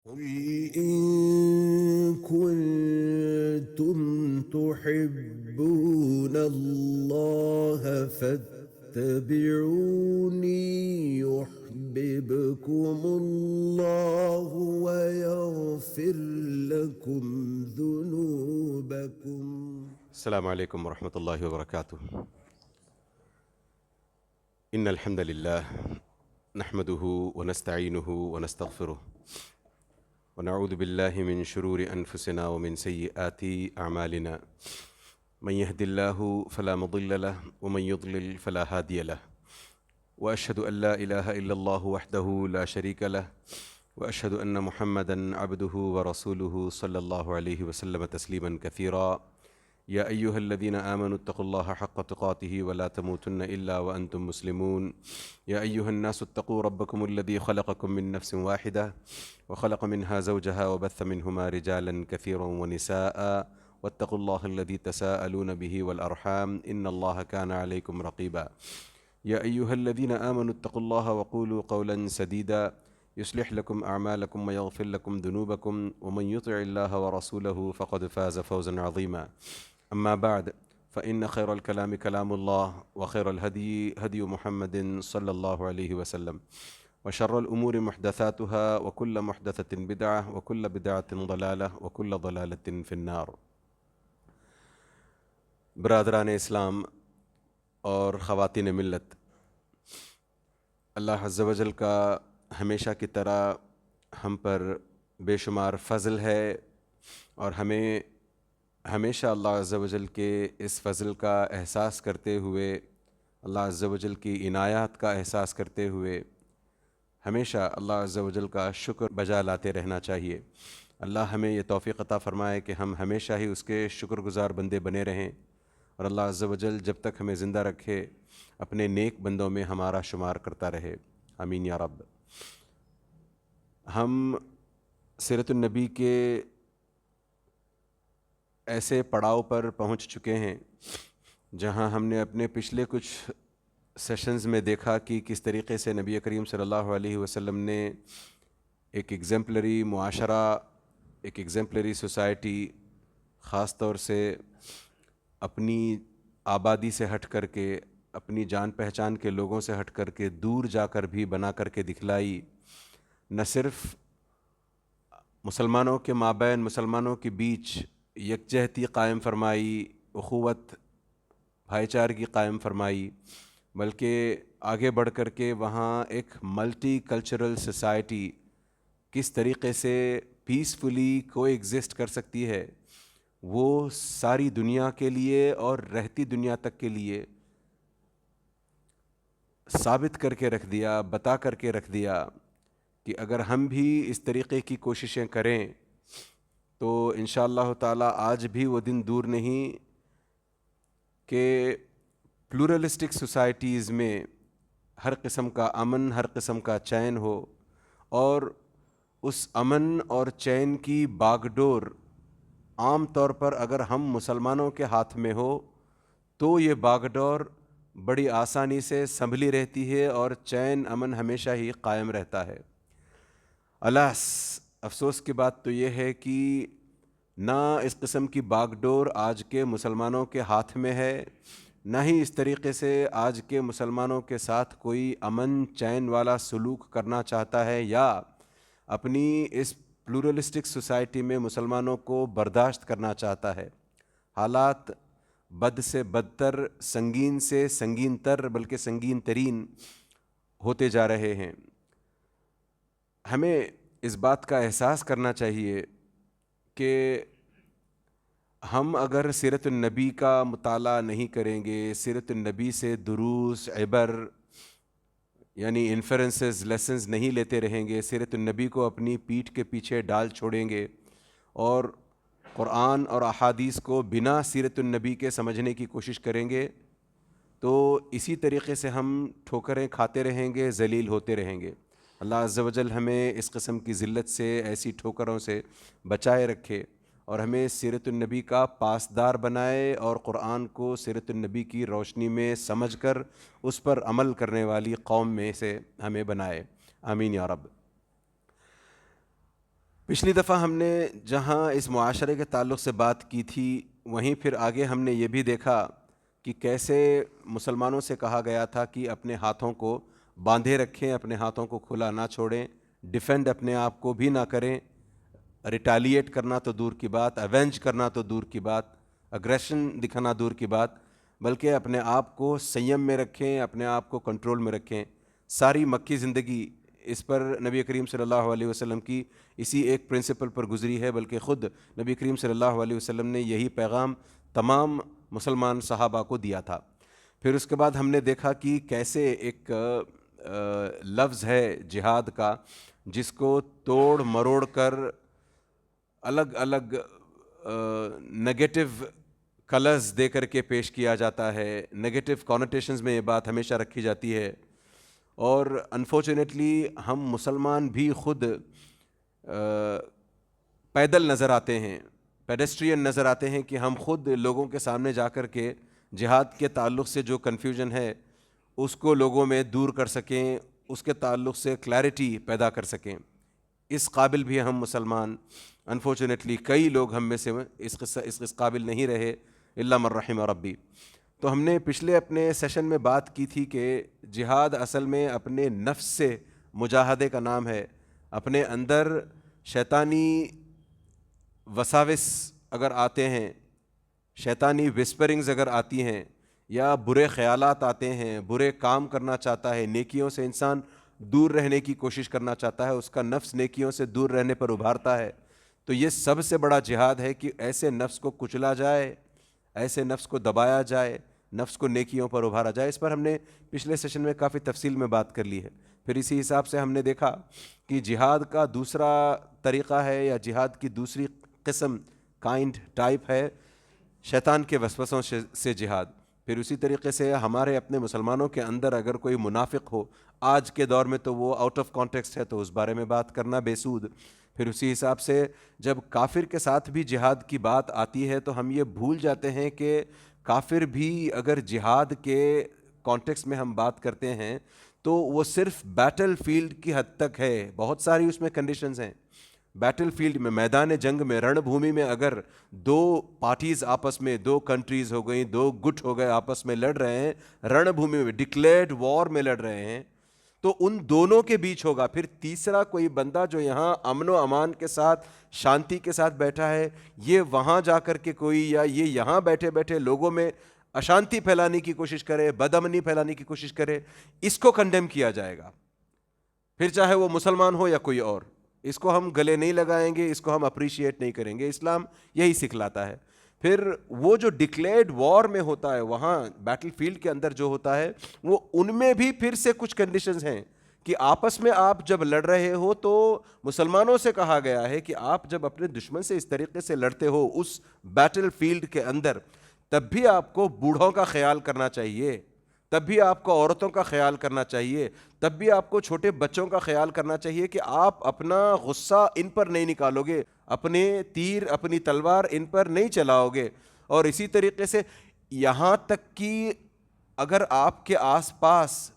قل إن كنتم تحبون الله فاتبعوني يحببكم الله ويغفر لكم ذنوبكم. السلام عليكم ورحمة الله وبركاته. إن الحمد لله نحمده ونستعينه ونستغفره ونعوذ بالله من شرور أنفسنا ومن سيئات أعمالنا. من يهد الله فلا مضل له ومن يضلل فلا هادي له، وأشهد أن لا إله إلا الله وحده لا شريك له، وأشهد أن محمدًا عبده ورسوله صلى الله عليه وسلم تسليمًا كثيرا. يا أيها الذين آمنوا اتقوا الله حق تقاته ولا تموتن إلا وأنتم مسلمون. يا أيها الناس اتقوا ربكم الذي خلقكم من نفس واحدة وخلق منها زوجها وبث منهما رجالا كثيرا ونساء، واتقوا الله الذي تساءلون به والأرحام إن الله كان عليكم رقيبا. يا أيها الذين آمنوا اتقوا الله وقولوا قولا سديدا يصلح لكم أعمالكم ويغفر لكم ذنوبكم، ومن يطع الله ورسوله فقد فاز فوزا عظيما. أما بعد، فإن خير الكلام كلام الله، وخير الهدي هدي محمد صلى الله عليه وسلم، وشر الأمور محدثاتها، وكل محدثة بدعة، وكل بدعة ضلالة، وكل ضلالة في النار. برادران اسلام اور خواتین ملت، اللہ عز و جل کا ہمیشہ کی طرح ہم پر بے شمار فضل ہے، اور ہمیں ہمیشہ اللہ عز و جل کے اس فضل کا احساس کرتے ہوئے، اللہ عز و جل کی عنایات کا احساس کرتے ہوئے ہمیشہ اللہ عز و جل کا شکر بجا لاتے رہنا چاہیے۔ اللہ ہمیں یہ توفیق عطا فرمائے کہ ہم ہمیشہ ہی اس کے شکر گزار بندے بنے رہیں، اور اللہ عز و جل جب تک ہمیں زندہ رکھے اپنے نیک بندوں میں ہمارا شمار کرتا رہے، آمین یا رب۔ ہم سیرت النبی کے ایسے پڑاؤ پر پہنچ چکے ہیں جہاں ہم نے اپنے پچھلے کچھ سیشنز میں دیکھا کہ کس طریقے سے نبی کریم صلی اللہ علیہ وسلم نے ایک ایگزمپلری معاشرہ، ایک ایگزمپلری سوسائٹی، خاص طور سے اپنی آبادی سے ہٹ کر کے، اپنی جان پہچان کے لوگوں سے ہٹ کر کے، دور جا کر بھی بنا کر کے دکھلائی۔ نہ صرف مسلمانوں کے مابین، مسلمانوں کے بیچ یکجہتی قائم فرمائی، اخوت، بھائی چارگی قائم فرمائی، بلکہ آگے بڑھ کر کے وہاں ایک ملٹی کلچرل سوسائٹی کس طریقے سے پیسفلی کو ایگزسٹ کر سکتی ہے، وہ ساری دنیا کے لیے اور رہتی دنیا تک کے لیے ثابت کر کے رکھ دیا، بتا کر کے رکھ دیا کہ اگر ہم بھی اس طریقے کی کوششیں کریں تو انشاءاللہ تعالی آج بھی وہ دن دور نہیں کہ پلورلسٹک سوسائٹیز میں ہر قسم کا امن، ہر قسم کا چین ہو، اور اس امن اور چین کی باغ ڈور عام طور پر اگر ہم مسلمانوں کے ہاتھ میں ہو تو یہ باغ ڈور بڑی آسانی سے سنبھلی رہتی ہے اور چین امن ہمیشہ ہی قائم رہتا ہے۔ الاس، افسوس کی بات تو یہ ہے کہ نہ اس قسم کی باغ ڈور آج کے مسلمانوں کے ہاتھ میں ہے، نہ ہی اس طریقے سے آج کے مسلمانوں کے ساتھ کوئی امن چین والا سلوک کرنا چاہتا ہے، یا اپنی اس پلورلسٹک سوسائٹی میں مسلمانوں کو برداشت کرنا چاہتا ہے۔ حالات بد سے بدتر، سنگین سے سنگین تر، بلکہ سنگین ترین ہوتے جا رہے ہیں۔ ہمیں اس بات کا احساس کرنا چاہیے کہ ہم اگر سیرت النبی کا مطالعہ نہیں کریں گے، سیرت النبی سے دروس، عبر یعنی انفرنسز، لیسنز نہیں لیتے رہیں گے، سیرت النبی کو اپنی پیٹھ کے پیچھے ڈال چھوڑیں گے اور قرآن اور احادیث کو بنا سیرت النبی کے سمجھنے کی کوشش کریں گے، تو اسی طریقے سے ہم ٹھوکریں کھاتے رہیں گے، ذلیل ہوتے رہیں گے۔ اللہ عز و جل ہمیں اس قسم کی ذلت سے، ایسی ٹھوکروں سے بچائے رکھے، اور ہمیں سیرت النبی کا پاسدار بنائے، اور قرآن کو سیرت النبی کی روشنی میں سمجھ کر اس پر عمل کرنے والی قوم میں سے ہمیں بنائے، آمین یا رب۔ پچھلی دفعہ ہم نے جہاں اس معاشرے کے تعلق سے بات کی تھی وہیں پھر آگے ہم نے یہ بھی دیکھا کہ کیسے مسلمانوں سے کہا گیا تھا کہ اپنے ہاتھوں کو باندھے رکھیں، اپنے ہاتھوں کو کھلا نہ چھوڑیں، ڈیفینڈ اپنے آپ کو بھی نہ کریں، ریٹیلیٹ کرنا تو دور کی بات، ایونج کرنا تو دور کی بات، اگریشن دکھانا دور کی بات، بلکہ اپنے آپ کو سیم میں رکھیں، اپنے آپ کو کنٹرول میں رکھیں۔ ساری مکی زندگی اس پر نبی کریم صلی اللہ علیہ وسلم کی اسی ایک پرنسپل پر گزری ہے، بلکہ خود نبی کریم صلی اللہ علیہ وسلم نے یہی پیغام تمام مسلمان صحابہ کو دیا تھا۔ پھر اس کے بعد ہم نے دیکھا کہ کیسے ایک لفظ ہے جہاد کا جس کو توڑ مروڑ کر الگ الگ نگیٹو کلرز دے کر کے پیش کیا جاتا ہے، نگیٹو کونوٹیشنز میں یہ بات ہمیشہ رکھی جاتی ہے، اور انفارچونیٹلی ہم مسلمان بھی خود پیدل نظر آتے ہیں، پیڈسٹرین نظر آتے ہیں کہ ہم خود لوگوں کے سامنے جا کر کے جہاد کے تعلق سے جو کنفیوژن ہے اس کو لوگوں میں دور کر سکیں، اس کے تعلق سے کلیئرٹی پیدا کر سکیں۔ اس قابل بھی ہم مسلمان انفارچونیٹلی کئی لوگ ہم میں سے اس قابل نہیں رہے، الا من رحم ربی۔ تو ہم نے پچھلے اپنے سیشن میں بات کی تھی کہ جہاد اصل میں اپنے نفس سے مجاہدے کا نام ہے۔ اپنے اندر شیطانی وساوس اگر آتے ہیں، شیطانی وسپرنگز اگر آتی ہیں، یا برے خیالات آتے ہیں، برے کام کرنا چاہتا ہے، نیکیوں سے انسان دور رہنے کی کوشش کرنا چاہتا ہے، اس کا نفس نیکیوں سے دور رہنے پر ابھارتا ہے، تو یہ سب سے بڑا جہاد ہے کہ ایسے نفس کو کچلا جائے، ایسے نفس کو دبایا جائے، نفس کو نیکیوں پر ابھارا جائے۔ اس پر ہم نے پچھلے سیشن میں کافی تفصیل میں بات کر لی ہے۔ پھر اسی حساب سے ہم نے دیکھا کہ جہاد کا دوسرا طریقہ ہے یا جہاد کی دوسری قسم ٹائپ ہے شیطان کے وسوسوں سے جہاد۔ پھر اسی طریقے سے ہمارے اپنے مسلمانوں کے اندر اگر کوئی منافق ہو، آج کے دور میں تو وہ آؤٹ آف کانٹیکسٹ ہے، تو اس بارے میں بات کرنا بے سود۔ پھر اسی حساب سے جب کافر کے ساتھ بھی جہاد کی بات آتی ہے تو ہم یہ بھول جاتے ہیں کہ کافر بھی اگر جہاد کے کانٹیکسٹ میں ہم بات کرتے ہیں تو وہ صرف بیٹل فیلڈ کی حد تک ہے، بہت ساری اس میں کنڈیشنز ہیں۔ بیٹل فیلڈ میں، میدان جنگ میں، رن بھومی میں اگر دو پارٹیز آپس میں، دو کنٹریز ہو گئیں، دو گٹ ہو گئے آپس میں لڑ رہے ہیں، رن بھومی میں ڈکلیئرڈ وار میں لڑ رہے ہیں، تو ان دونوں کے بیچ ہوگا پھر تیسرا کوئی بندہ جو یہاں امن و امان کے ساتھ، شانتی کے ساتھ بیٹھا ہے، یہ وہاں جا کر کے کوئی، یا یہ یہاں بیٹھے بیٹھے لوگوں میں اشانتی پھیلانے کی کوشش کرے، بدامنی پھیلانے کی کوشش کرے، اس کو کنڈیم کیا جائے گا، پھر چاہے وہ مسلمان ہو یا کوئی اور۔ اس کو ہم گلے نہیں لگائیں گے، اس کو ہم اپریشیٹ نہیں کریں گے۔ اسلام یہی سکھلاتا ہے۔ پھر وہ جو ڈکلیئرڈ وار میں ہوتا ہے، وہاں بیٹل فیلڈ کے اندر جو ہوتا ہے، وہ ان میں بھی پھر سے کچھ کنڈیشنز ہیں کہ آپس میں آپ جب لڑ رہے ہو تو مسلمانوں سے کہا گیا ہے کہ آپ جب اپنے دشمن سے اس طریقے سے لڑتے ہو اس بیٹل فیلڈ کے اندر، تب بھی آپ کو بوڑھوں کا خیال کرنا چاہیے، تب بھی آپ کو عورتوں کا خیال کرنا چاہیے، تب بھی آپ کو چھوٹے بچوں کا خیال کرنا چاہیے کہ آپ اپنا غصہ ان پر نہیں نکالو گے، اپنے تیر، اپنی تلوار ان پر نہیں چلاؤ گے۔ اور اسی طریقے سے یہاں تک کہ اگر آپ کے آس پاس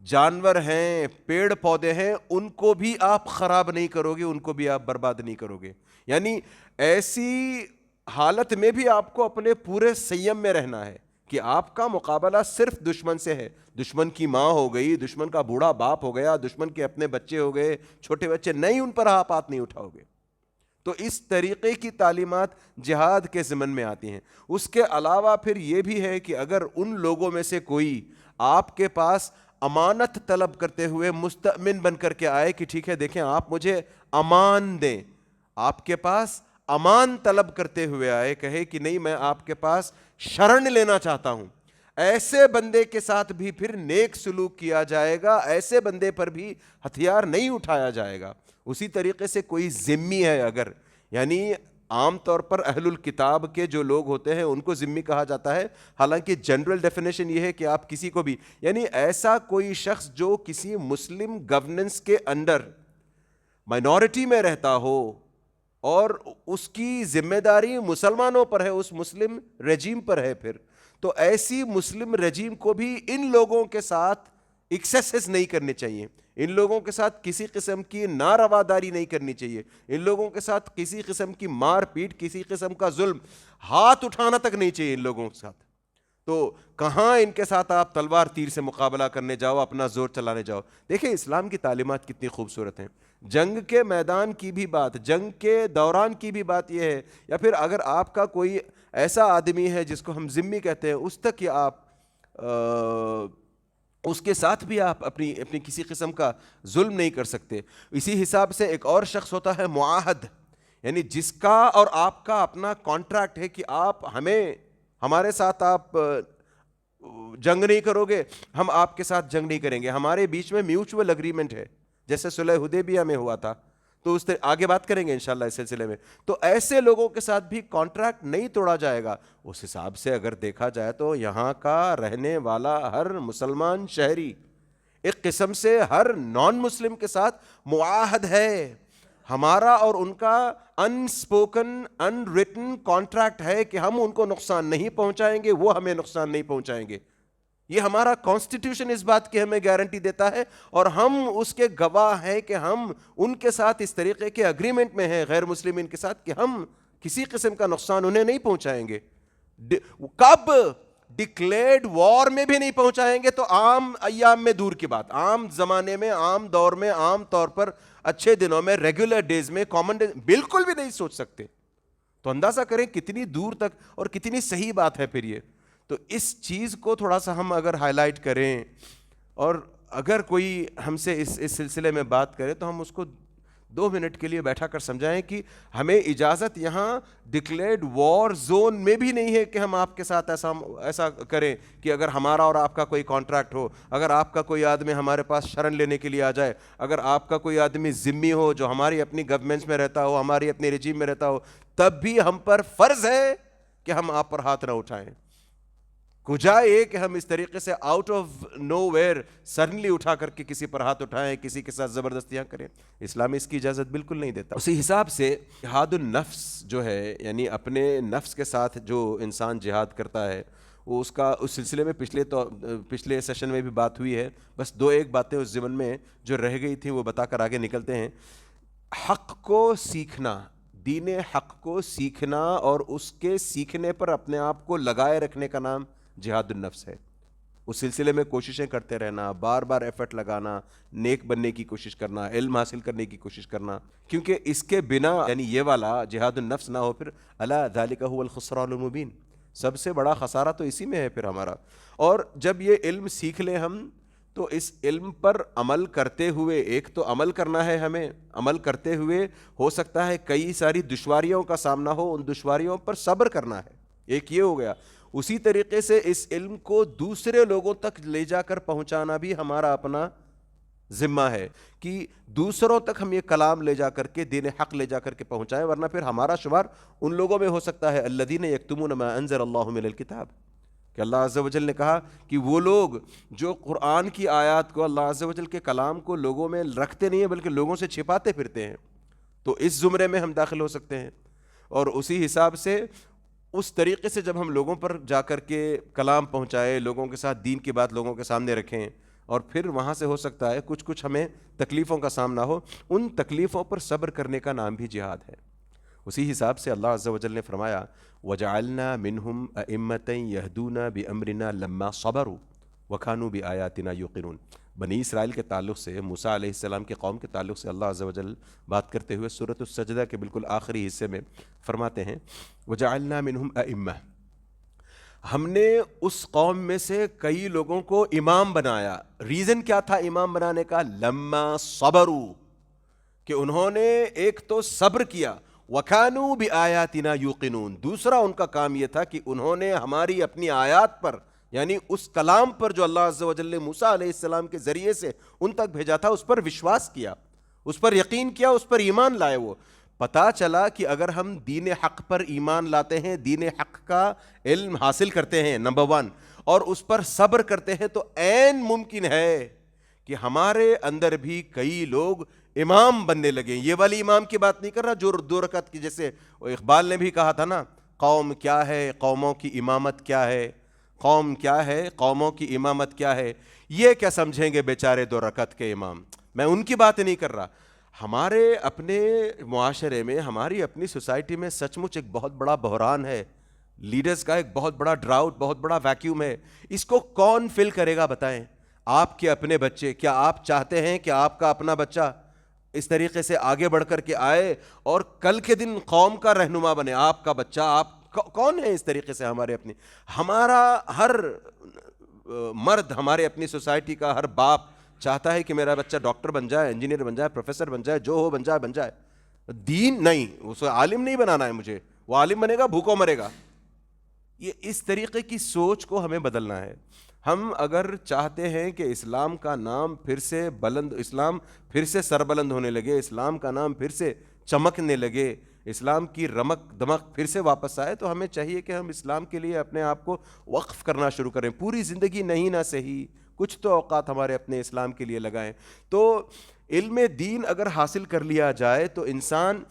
جانور ہیں، پیڑ پودے ہیں، ان کو بھی آپ خراب نہیں کرو گے، ان کو بھی آپ برباد نہیں کرو گے۔ یعنی ایسی حالت میں بھی آپ کو اپنے پورے سیم میں رہنا ہے کہ آپ کا مقابلہ صرف دشمن سے ہے۔ دشمن کی ماں ہو گئی، دشمن کا بوڑھا باپ ہو گیا، دشمن کے اپنے بچے ہو گئے، چھوٹے بچے، نہیں، ان پر آپ ہاتھ نہیں اٹھاؤ گے۔ تو اس طریقے کی تعلیمات جہاد کے ضمن میں آتی ہیں۔ اس کے علاوہ پھر یہ بھی ہے کہ اگر ان لوگوں میں سے کوئی آپ کے پاس امانت طلب کرتے ہوئے مستأمن بن کر کے آئے کہ ٹھیک ہے دیکھیں آپ مجھے امان دیں، آپ کے پاس امان طلب کرتے ہوئے آئے، کہے کہ نہیں میں آپ کے پاس شرن لینا چاہتا ہوں، ایسے بندے کے ساتھ بھی پھر نیک سلوک کیا جائے گا، ایسے بندے پر بھی ہتھیار نہیں اٹھایا جائے گا۔ اسی طریقے سے کوئی ذمی ہے اگر، یعنی عام طور پر اہل الکتاب کے جو لوگ ہوتے ہیں ان کو ذمی کہا جاتا ہے، حالانکہ جنرل ڈیفینیشن یہ ہے کہ آپ کسی کو بھی، یعنی ایسا کوئی شخص جو کسی مسلم گورننس کے انڈر مائنورٹی میں رہتا ہو اور اس کی ذمہ داری مسلمانوں پر ہے، اس مسلم رجیم پر ہے، پھر تو ایسی مسلم رجیم کو بھی ان لوگوں کے ساتھ ایکسیسز نہیں کرنے چاہیے، ان لوگوں کے ساتھ کسی قسم کی نارواداری نہیں کرنی چاہیے، ان لوگوں کے ساتھ کسی قسم کی مار پیٹ، کسی قسم کا ظلم، ہاتھ اٹھانا تک نہیں چاہیے ان لوگوں کے ساتھ۔ تو کہاں ان کے ساتھ آپ تلوار تیر سے مقابلہ کرنے جاؤ، اپنا زور چلانے جاؤ۔ دیکھیں اسلام کی تعلیمات کتنی خوبصورت ہیں۔ جنگ کے میدان کی بھی بات، جنگ کے دوران کی بھی بات یہ ہے، یا پھر اگر آپ کا کوئی ایسا آدمی ہے جس کو ہم ذمہ کہتے ہیں، اس تک کہ آپ اس کے ساتھ بھی آپ اپنی کسی قسم کا ظلم نہیں کر سکتے۔ اسی حساب سے ایک اور شخص ہوتا ہے معاہد، یعنی جس کا اور آپ کا اپنا کانٹریکٹ ہے کہ آپ ہمارے ساتھ آپ جنگ نہیں کرو گے، ہم آپ کے ساتھ جنگ نہیں کریں گے، ہمارے بیچ میں میوچول اگریمنٹ ہے، جیسے صلح حدیبیہ میں ہوا تھا۔ تو اس آگے بات کریں گے انشاءاللہ اس سلسلے میں۔ تو ایسے لوگوں کے ساتھ بھی کانٹریکٹ نہیں توڑا جائے گا۔ اس حساب سے اگر دیکھا جائے تو یہاں کا رہنے والا ہر مسلمان شہری ایک قسم سے ہر نان مسلم کے ساتھ معاہد ہے۔ ہمارا اور ان کا ان سپوکن ان ریٹن کانٹریکٹ ہے کہ ہم ان کو نقصان نہیں پہنچائیں گے، وہ ہمیں نقصان نہیں پہنچائیں گے۔ یہ ہمارا کانسٹیٹیوشن اس بات کی ہمیں گارنٹی دیتا ہے، اور ہم اس کے گواہ ہیں کہ ہم ان کے ساتھ اس طریقے کے اگریمنٹ میں ہیں غیر مسلمین کے ساتھ کہ ہم کسی قسم کا نقصان انہیں نہیں پہنچائیں گے۔ کب؟ ڈکلیئرڈ وار میں بھی نہیں پہنچائیں گے۔ تو عام ایام میں دور کی بات، عام زمانے میں، عام دور میں، عام طور پر اچھے دنوں میں، ریگولر ڈیز میں، کامن ڈیز بالکل بھی نہیں سوچ سکتے۔ تو اندازہ کریں کتنی دور تک اور کتنی صحیح بات ہے پھر یہ۔ تو اس چیز کو تھوڑا سا ہم اگر ہائی لائٹ کریں، اور اگر کوئی ہم سے اس سلسلے میں بات کرے تو ہم اس کو 2 منٹ کے لیے بیٹھا کر سمجھائیں کہ ہمیں اجازت یہاں ڈکلیئرڈ وار زون میں بھی نہیں ہے کہ ہم آپ کے ساتھ ایسا کریں کہ اگر ہمارا اور آپ کا کوئی کانٹریکٹ ہو، اگر آپ کا کوئی آدمی ہمارے پاس شرن لینے کے لیے آ جائے، اگر آپ کا کوئی آدمی ذمی ہو جو ہماری اپنی گورنمنٹس میں رہتا ہو، ہماری اپنی رجیم میں رہتا ہو، تب بھی ہم پر فرض ہے کہ ہم آپ پر ہاتھ نہ اٹھائیں۔ کجا یہ کہ ہم اس طریقے سے out of nowhere suddenly اٹھا کر کے کسی پر ہاتھ اٹھائیں، کسی کے ساتھ زبردستیاں کریں۔ اسلام اس کی اجازت بالکل نہیں دیتا۔ اسی حساب سے جہاد النفس جو ہے، یعنی اپنے نفس کے ساتھ جو انسان جہاد کرتا ہے، وہ اس سلسلے میں پچھلے سیشن میں بھی بات ہوئی ہے۔ بس 2-1 باتیں اس ضمن میں جو رہ گئی تھیں وہ بتا کر آگے نکلتے ہیں۔ حق کو سیکھنا، دین حق کو سیکھنا اور اس کے سیکھنے پر اپنے آپ کو لگائے رکھنے کا نام جہاد النفس ہے۔ اس سلسلے میں کوششیں کرتے رہنا، بار بار ایفرٹ لگانا، نیک بننے کی کوشش کرنا، علم حاصل کرنے کی کوشش کرنا، کیونکہ اس کے بنا یعنی یہ والا جہاد النفس نہ ہو پھر الا ذالک هو الخسران المبین، سب سے بڑا خسارہ تو اسی میں ہے پھر ہمارا۔ اور جب یہ علم سیکھ لیں ہم تو اس علم پر عمل کرتے ہوئے، ایک تو عمل کرنا ہے ہمیں، عمل کرتے ہوئے ہو سکتا ہے کئی ساری دشواریوں کا سامنا ہو، ان دشواریوں پر صبر کرنا ہے، ایک یہ ہو گیا۔ اسی طریقے سے اس علم کو دوسرے لوگوں تک لے جا کر پہنچانا بھی ہمارا اپنا ذمہ ہے کہ دوسروں تک ہم یہ کلام لے جا کر کے، دین حق لے جا کر کے پہنچائیں، ورنہ پھر ہمارا شمار ان لوگوں میں ہو سکتا ہے الذین یکتمون ما انزل اللہ من الکتاب، کہ اللہ عز و جل نے کہا کہ وہ لوگ جو قرآن کی آیات کو، اللہ عز و جل کے کلام کو لوگوں میں رکھتے نہیں ہیں بلکہ لوگوں سے چھپاتے پھرتے ہیں، تو اس زمرے میں ہم داخل ہو سکتے ہیں۔ اور اسی حساب سے اس طریقے سے جب ہم لوگوں پر جا کر کے کلام پہنچائے، لوگوں کے ساتھ دین کی بات لوگوں کے سامنے رکھیں، اور پھر وہاں سے ہو سکتا ہے کچھ ہمیں تکلیفوں کا سامنا ہو، ان تکلیفوں پر صبر کرنے کا نام بھی جہاد ہے۔ اسی حساب سے اللہ عز و جل نے فرمایا وَجَعَلْنَا مِنْهُمْ أَئِمَّةً يَهْدُونَ بِأَمْرِنَا لَمَّا صَبَرُوا وَكَانُوا بِآيَاتِنَا يُوقِنُونَ۔ بنی اسرائیل کے تعلق سے، موسیٰ علیہ السلام کے قوم کے تعلق سے اللہ عز و جل بات کرتے ہوئے سورۃ السجدہ کے بالکل آخری حصے میں فرماتے ہیں وَجَعَلْنَا مِنْهُمْ أَئِمَّةً، ہم نے اس قوم میں سے کئی لوگوں کو امام بنایا۔ ریزن کیا تھا امام بنانے کا؟ لَمَّا صَبَرُوا، کہ انہوں نے ایک تو صبر کیا، وَكَانُوا بِآيَاتِنَا يُوقِنُونَ، دوسرا ان کا کام یہ تھا کہ انہوں نے ہماری اپنی آیات پر، یعنی اس کلام پر جو اللہ عز و جل نے موسیٰ علیہ السلام کے ذریعے سے ان تک بھیجا تھا، اس پر وشواس کیا، اس پر یقین کیا، اس پر ایمان لائے۔ وہ پتہ چلا کہ اگر ہم دین حق پر ایمان لاتے ہیں، دین حق کا علم حاصل کرتے ہیں نمبر 1، اور اس پر صبر کرتے ہیں، تو عین ممکن ہے کہ ہمارے اندر بھی کئی لوگ امام بننے لگے۔ یہ والی امام کی بات نہیں کر رہا جو 2 رکعت کی، جیسے اقبال نے بھی کہا تھا نا، قوم کیا ہے قوموں کی امامت کیا ہے، قوم کیا ہے قوموں کی امامت کیا ہے۔ یہ کیا سمجھیں گے بیچارے 2 رکعت کے امام. میں ان کی بات نہیں کر رہا. ہمارے اپنے معاشرے میں, ہماری اپنی سوسائٹی میں سچ مچ ایک بہت بڑا بحران ہے, لیڈرز کا ایک بہت بڑا ڈراؤٹ, بہت بڑا ویکیوم ہے. اس کو کون فل کرے گا بتائیں؟ آپ کے اپنے بچے. کیا آپ چاہتے ہیں کہ آپ کا اپنا بچہ اس طریقے سے آگے بڑھ کر کے آئے اور کل کے دن قوم کا رہنما بنے؟ آپ کا بچہ, آپ کون ہے اس طریقے سے؟ ہمارے اپنی, ہمارا ہر مرد, ہمارے اپنی سوسائٹی کا ہر باپ چاہتا ہے کہ میرا بچہ ڈاکٹر بن جائے, انجینئر بن جائے, پروفیسر بن جائے, جو ہو بن جائے بن جائے. دین نہیں, اسے عالم نہیں بنانا ہے مجھے, وہ عالم بنے گا بھوکوں مرے گا. یہ اس طریقے کی سوچ کو ہمیں بدلنا ہے. ہم اگر چاہتے ہیں کہ اسلام کا نام پھر سے بلند, اسلام پھر سے سربلند ہونے لگے, اسلام کا نام پھر سے چمکنے لگے, اسلام کی رمک دمک پھر سے واپس آئے, تو ہمیں چاہیے کہ ہم اسلام کے لیے اپنے آپ کو وقف کرنا شروع کریں. پوری زندگی نہیں نہ صحیح, کچھ تو اوقات ہمارے اپنے اسلام کے لیے لگائیں. تو علم دین اگر حاصل کر لیا جائے تو انسان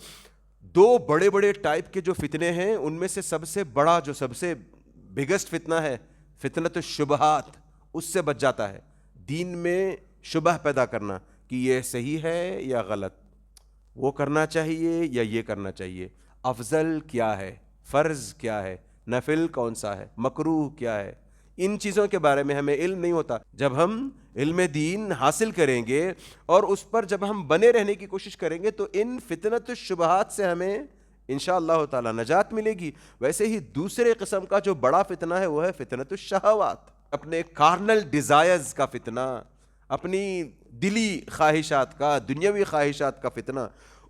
2 بڑے بڑے ٹائپ کے جو فتنے ہیں ان میں سے سب سے بڑا, جو سب سے بگسٹ فتنہ ہے, فتنۃ الشبہات, اس سے بچ جاتا ہے. دین میں شبہ پیدا کرنا کہ یہ صحیح ہے یا غلط, وہ کرنا چاہیے یا یہ کرنا چاہیے, افضل کیا ہے, فرض کیا ہے, نفل کون سا ہے, مکروہ کیا ہے. ان چیزوں کے بارے میں ہمیں علم نہیں ہوتا. جب ہم علم دین حاصل کریں گے اور اس پر جب ہم بنے رہنے کی کوشش کریں گے تو ان فتنۃ الشبہات سے ہمیں انشاءاللہ تعالی نجات ملے گی. ویسے ہی دوسرے قسم کا جو بڑا فتنہ ہے وہ ہے فتنۃ الشہوات, اپنے کارنل ڈیزائرز کا فتنہ, اپنی دلی خواہشات کا, دنیاوی خواہشات کا فتنہ.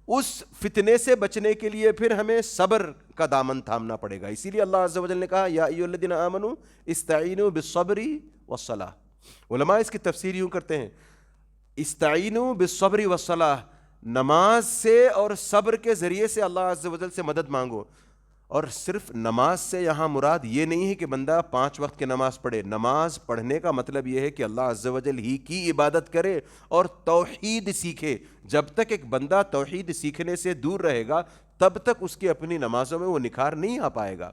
اس فتنے سے بچنے کے لیے پھر ہمیں صبر کا دامن تھامنا پڑے گا. اسی لیے اللہ عز و جل نے کہا یا ایھا الذین آمنوا استعینوا بالصبر والصلاۃ. علماء اس کی تفسیر یوں کرتے ہیں, استعینوا بالصبر والصلاۃ, نماز سے اور صبر کے ذریعے سے اللہ عز و جل سے مدد مانگو. اور صرف نماز سے یہاں مراد یہ نہیں ہے کہ بندہ 5 وقت کی نماز پڑھے. نماز پڑھنے کا مطلب یہ ہے کہ اللہ عز و جل ہی کی عبادت کرے اور توحید سیکھے. جب تک ایک بندہ توحید سیکھنے سے دور رہے گا تب تک اس کی اپنی نمازوں میں وہ نکھار نہیں آ پائے گا.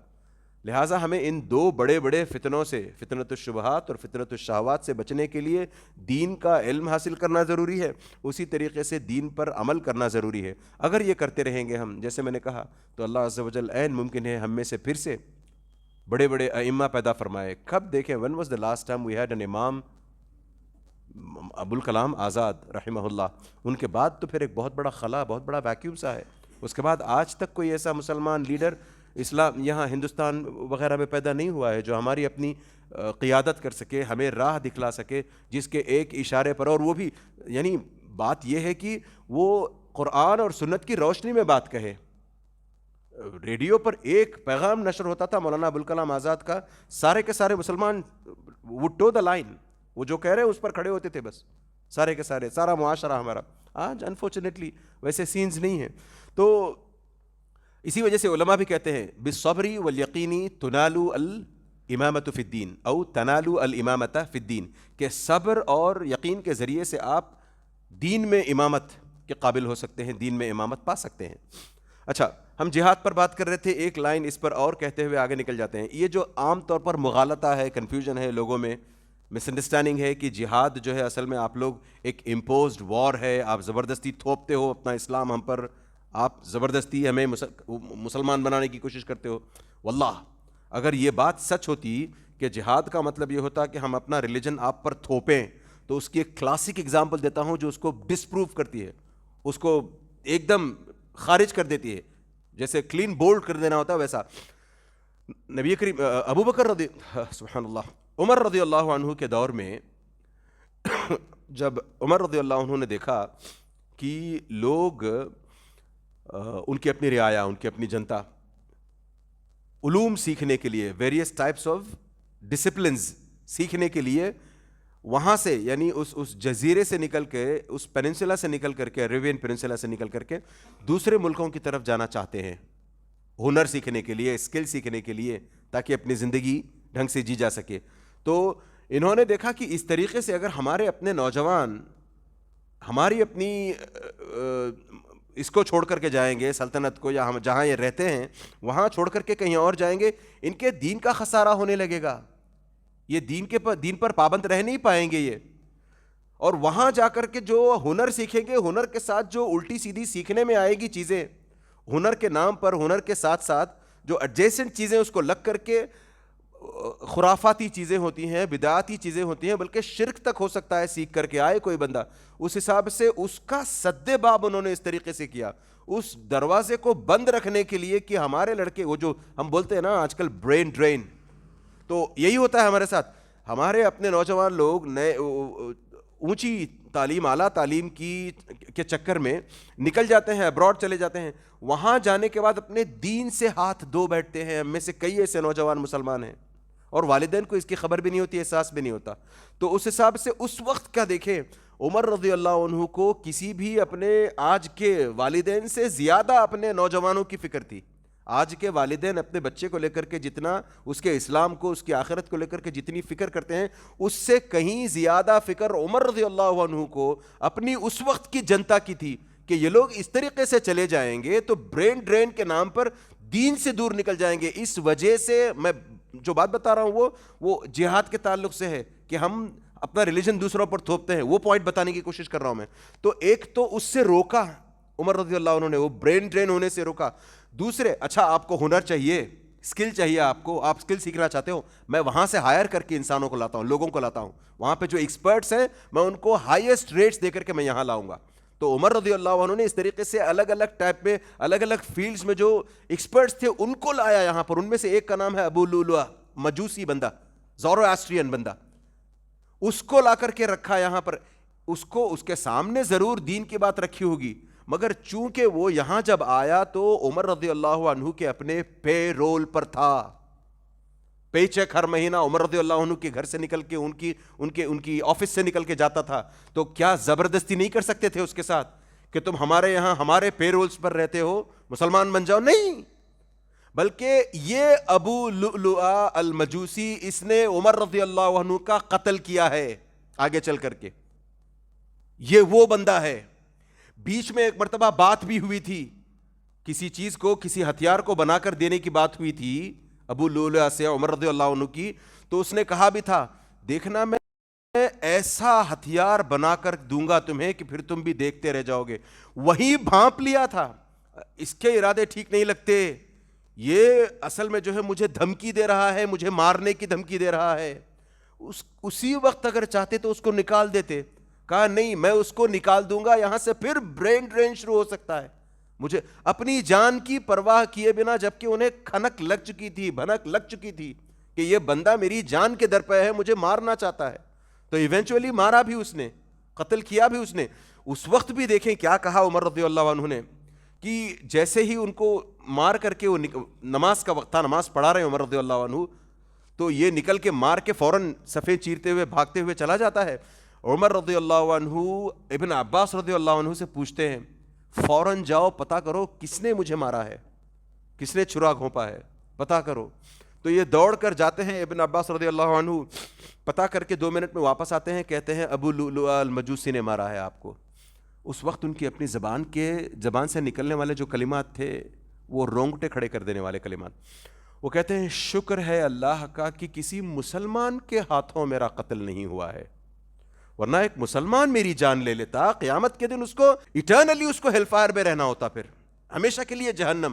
لہٰذا ہمیں ان 2 بڑے بڑے فتنوں سے, فتنۃ الشبہات اور فتنۃ الشہوات سے بچنے کے لیے دین کا علم حاصل کرنا ضروری ہے, اسی طریقے سے دین پر عمل کرنا ضروری ہے. اگر یہ کرتے رہیں گے ہم, جیسے میں نے کہا, تو اللہ عز و جل عین ممکن ہے ہم میں سے پھر سے بڑے بڑے ائمہ پیدا فرمائے. کب دیکھیں, when was the last time we had an امام ابوالکلام آزاد رحمہ اللہ, ان کے بعد تو پھر ایک بہت بڑا خلا, بہت بڑا ویکیوم سا ہے. اس کے بعد آج تک کوئی ایسا مسلمان لیڈر اسلام یہاں ہندوستان وغیرہ میں پیدا نہیں ہوا ہے جو ہماری اپنی قیادت کر سکے, ہمیں راہ دکھلا سکے, جس کے ایک اشارے پر, اور وہ بھی یعنی بات یہ ہے کہ وہ قرآن اور سنت کی روشنی میں بات کہے. ریڈیو پر ایک پیغام نشر ہوتا تھا مولانا ابوالکلام آزاد کا, سارے کے سارے مسلمان would toe the line, وہ جو کہہ رہے ہیں اس پر کھڑے ہوتے تھے بس, سارے کے سارے, سارا معاشرہ ہمارا. آج انفارچونیٹلی ویسے سینز نہیں ہیں. تو اسی وجہ سے علماء بھی کہتے ہیں بالصبر والیقین تنال الامامۃ فی الدین او تنال الامامۃ فی الدین, کہ صبر اور یقین کے ذریعے سے آپ دین میں امامت کے قابل ہو سکتے ہیں, دین میں امامت پا سکتے ہیں. اچھا, ہم جہاد پر بات کر رہے تھے, ایک لائن اس پر اور کہتے ہوئے آگے نکل جاتے ہیں. یہ جو عام طور پر مغالطہ ہے, کنفیوژن ہے لوگوں میں, مس انڈرسٹینڈنگ ہے کہ جہاد جو ہے اصل میں آپ لوگ ایک امپوزڈ وار ہے, آپ زبردستی تھوپتے ہو اپنا اسلام ہم پر, آپ زبردستی ہمیں مسلمان بنانے کی کوشش کرتے ہو. واللہ اگر یہ بات سچ ہوتی کہ جہاد کا مطلب یہ ہوتا کہ ہم اپنا ریلیجن آپ پر تھوپیں, تو اس کی ایک کلاسک اگزامپل دیتا ہوں جو اس کو ڈسپروو کرتی ہے, اس کو ایک دم خارج کر دیتی ہے, جیسے کلین بولڈ کر دینا ہوتا ہے ویسا. نبی کریم ابو بکر سبحان اللہ, عمر رضی اللہ عنہ کے دور میں جب عمر رضی اللہ عنہ نے دیکھا کہ لوگ ان کی اپنی رعایا, ان کی اپنی جنتا علوم سیکھنے کے لیے, ویریس ٹائپس آف ڈسپلنز سیکھنے کے لیے وہاں سے, یعنی اس جزیرے سے نکل کے, اس پیننسولا سے نکل کر کے, عربین پیننسولا سے نکل کر کے دوسرے ملکوں کی طرف جانا چاہتے ہیں, ہنر سیکھنے کے لیے, اسکل سیکھنے کے لیے, تاکہ اپنی زندگی ڈھنگ سے جی جا سکے. تو انہوں نے دیکھا کہ اس طریقے سے اگر ہمارے اپنے نوجوان ہماری اپنی اس کو چھوڑ کر کے جائیں گے, سلطنت کو, یا ہم جہاں یہ رہتے ہیں وہاں چھوڑ کر کے کہیں اور جائیں گے, ان کے دین کا خسارہ ہونے لگے گا. یہ دین پر پابند رہ نہیں پائیں گے یہ. اور وہاں جا کر کے جو ہنر سیکھیں گے, ہنر کے ساتھ جو الٹی سیدھی سیکھنے میں آئے گی چیزیں, ہنر کے نام پر, ہنر کے ساتھ ساتھ جو ایڈجیسنٹ چیزیں اس کو لگ کر کے خرافاتی چیزیں ہوتی ہیں, بدعاتی چیزیں ہوتی ہیں, بلکہ شرک تک ہو سکتا ہے سیکھ کر کے آئے کوئی بندہ. اس حساب سے اس کا سد باب انہوں نے اس طریقے سے کیا, اس دروازے کو بند رکھنے کے لیے کہ ہمارے لڑکے, وہ جو ہم بولتے ہیں نا آج کل برین ڈرین, تو یہی ہوتا ہے ہمارے ساتھ. ہمارے اپنے نوجوان لوگ نئے اونچی تعلیم, اعلیٰ تعلیم کے چکر میں نکل جاتے ہیں, ابراڈ چلے جاتے ہیں. وہاں جانے کے بعد اپنے دین سے ہاتھ دھو بیٹھتے ہیں. ہم میں سے کئی ایسے نوجوان مسلمان ہیں اور والدین کو اس کی خبر بھی نہیں ہوتی, احساس بھی نہیں ہوتا. تو اس حساب سے اس وقت کا دیکھیں, عمر رضی اللہ عنہ کو کسی بھی اپنے آج کے والدین سے زیادہ اپنے نوجوانوں کی فکر تھی. آج کے والدین اپنے بچے کو لے کر کے جتنا اس کے اسلام کو, اس کی آخرت کو لے کر کے جتنی فکر کرتے ہیں, اس سے کہیں زیادہ فکر عمر رضی اللہ عنہ کو اپنی اس وقت کی جنتا کی تھی کہ یہ لوگ اس طریقے سے چلے جائیں گے تو برین ڈرین کے نام پر دین سے دور نکل جائیں گے. اس وجہ سے میں جو بات بتا رہا ہوں وہ جہاد کے تعلق سے ہے کہ ہم اپنا ریلیجن دوسروں پر تھوپتے ہیں, وہ پوائنٹ بتانے کی کوشش کر رہا ہوں میں. تو ایک تو اس سے روکا عمر رضی اللہ عنہ نے, وہ برین ڈرین ہونے سے روکا. دوسرے, اچھا آپ کو ہنر چاہیے, اسکل چاہیے, آپ کو, آپ اسکل سیکھنا چاہتے ہو, میں وہاں سے ہائر کر کے انسانوں کو لاتا ہوں, لوگوں کو لاتا ہوں, وہاں پہ جو ایکسپرٹس ہیں میں ان کو ہائیسٹ ریٹس دے کر کے میں یہاں لاؤں گا. تو عمر رضی اللہ عنہ نے اس طریقے سے الگ الگ ٹائپ میں, الگ الگ فیلڈز میں جو ایکسپرٹس تھے ان کو لایا یہاں پر. ان میں سے ایک کا نام ہے ابو لؤلؤہ, مجوسی بندہ, زورو ایسٹرین بندہ, اس کو لا کر کے رکھا یہاں پر. اس کے سامنے ضرور دین کی بات رکھی ہوگی, مگر چونکہ وہ یہاں جب آیا تو عمر رضی اللہ عنہ کے اپنے پے رول پر تھا, پے چیک ہر مہینہ عمر رضی اللہ عنہ کے گھر سے نکل کے ان کی آفس سے نکل کے جاتا تھا. تو کیا زبردستی نہیں کر سکتے تھے اس کے ساتھ کہ تم ہمارے یہاں ہمارے پے رولز پر رہتے ہو, مسلمان بن جاؤ؟ نہیں, بلکہ یہ ابو لؤلؤہ المجوسی, اس نے عمر رضی اللہ عنہ کا قتل کیا ہے آگے چل کر کے. یہ وہ بندہ ہے. بیچ میں ایک مرتبہ بات بھی ہوئی تھی, کسی چیز کو, کسی ہتھیار کو بنا کر دینے کی بات ہوئی تھی ابو لؤلؤہ سے عمر رضی اللہ عنہ کی. تو اس نے کہا بھی تھا, دیکھنا میں ایسا ہتھیار بنا کر دوں گا تمہیں کہ پھر تم بھی دیکھتے رہ جاؤ گے. وہی بھانپ لیا تھا, اس کے ارادے ٹھیک نہیں لگتے, یہ اصل میں جو ہے مجھے دھمکی دے رہا ہے, مجھے مارنے کی دھمکی دے رہا ہے. اسی وقت اگر چاہتے تو اس کو نکال دیتے. کہا نہیں, میں اس کو نکال دوں گا یہاں سے, پھر برین ڈرین شروع ہو سکتا ہے. مجھے اپنی جان کی پرواہ کیے بنا, جبکہ انہیں کھنک لگ چکی تھی, بھنک لگ چکی تھی کہ یہ بندہ میری جان کے در پہ ہے, مجھے مارنا چاہتا ہے. تو ایونچولی مارا بھی اس نے, قتل کیا بھی اس نے. اس وقت بھی دیکھیں کیا کہا عمر رضی اللہ عنہ نے, کہ جیسے ہی ان کو مار کر کے, وہ نماز کا وقت تھا, نماز پڑھا رہے عمر رضی اللہ عنہ, تو یہ نکل کے مار کے فوراً صفیں چیرتے ہوئے بھاگتے ہوئے چلا جاتا ہے. عمر رضی اللہ عنہ ابن عباس رضی اللہ عنہ سے پوچھتے ہیں, فوراً جاؤ پتہ کرو کس نے مجھے مارا ہے, کس نے چھرا گھونپا ہے, پتہ کرو. تو یہ دوڑ کر جاتے ہیں, ابن عباس رضی اللہ عنہ پتہ کر کے 2 منٹ میں واپس آتے ہیں, کہتے ہیں ابو لؤلؤہ المجوسی نے مارا ہے آپ کو. اس وقت ان کی اپنی زبان سے نکلنے والے جو کلمات تھے وہ رونگٹے کھڑے کر دینے والے کلمات. وہ کہتے ہیں شکر ہے اللہ کا کہ کسی مسلمان کے ہاتھوں میرا قتل نہیں ہوا ہے, ورنہ ایک مسلمان میری جان لے لیتا, قیامت کے دن اس کو ایٹرنلی اس کو ہیل فائر میں رہنا ہوتا, پھر ہمیشہ کے لیے جہنم.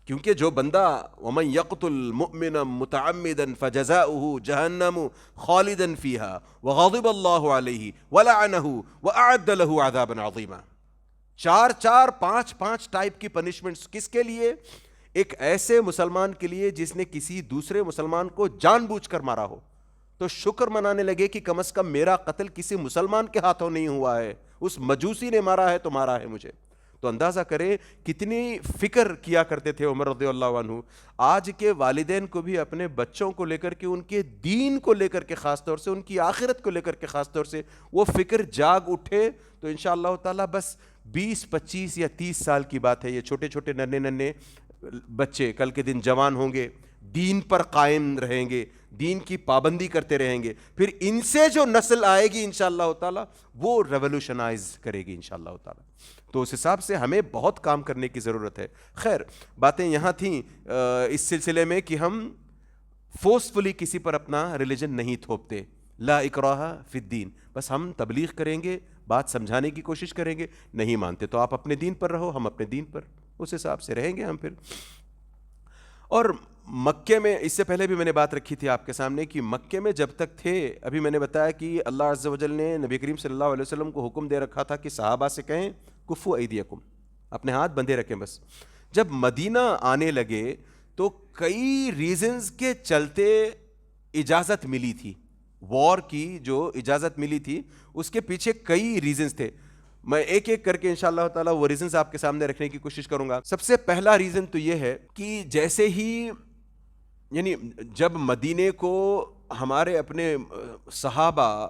کیونکہ جو بندہ ومن یقتل مؤمنا متعمدا فجزاؤه جہنم خالدا فیها وغضب اللہ علیہ ولعنہ واعد له عذابا عظیما. 4 5 ٹائپ کی پنشمنٹس کس کے لیے؟ ایک ایسے مسلمان کے لیے جس نے کسی دوسرے مسلمان کو جان بوجھ کر مارا ہو, تو شکر منانے لگے کہ کم از کم میرا قتل کسی مسلمان کے ہاتھوں نہیں ہوا ہے, اس مجوسی نے مارا ہے تو مارا ہے مجھے. تو اندازہ کریں کتنی فکر کیا کرتے تھے عمر رضی اللہ عنہ. آج کے والدین کو بھی اپنے بچوں کو لے کر کے, ان کے دین کو لے کر کے خاص طور سے, ان کی آخرت کو لے کر کے خاص طور سے وہ فکر جاگ اٹھے تو انشاءاللہ تعالیٰ بس 20 25 یا 30 سال کی بات ہے, یہ چھوٹے چھوٹے ننھے بچے کل کے دن جوان ہوں گے, دین پر قائم رہیں گے, دین کی پابندی کرتے رہیں گے, پھر ان سے جو نسل آئے گی انشاءاللہ تعالیٰ وہ ریولوشنائز کرے گی انشاءاللہ تعالیٰ. تو اس حساب سے ہمیں بہت کام کرنے کی ضرورت ہے. خیر باتیں یہاں تھیں اس سلسلے میں کہ ہم فورسفلی کسی پر اپنا ریلیجن نہیں تھوپتے. لا اکراہ فی الدین, بس ہم تبلیغ کریں گے, بات سمجھانے کی کوشش کریں گے, نہیں مانتے تو آپ اپنے دین پر رہو, ہم اپنے دین پر, اس حساب سے رہیں گے ہم پھر. اور مکے میں, اس سے پہلے بھی میں نے بات رکھی تھی آپ کے سامنے کہ مکے میں جب تک تھے, ابھی میں نے بتایا کہ اللہ عز و جل نے نبی کریم صلی اللہ علیہ وسلم کو حکم دے رکھا تھا کہ صحابہ سے کہیں کفو ایدیکم, اپنے ہاتھ بندھے رکھیں بس. جب مدینہ آنے لگے تو کئی ریزنز کے چلتے اجازت ملی تھی, وار کی جو اجازت ملی تھی اس کے پیچھے کئی ریزنز تھے. میں ایک ایک کر کے انشاءاللہ تعالی وہ ریزنز آپ کے سامنے رکھنے کی کوشش کروں گا. سب سے پہلا ریزن تو یہ ہے کہ جیسے ہی یعنی جب مدینے کو ہمارے اپنے صحابہ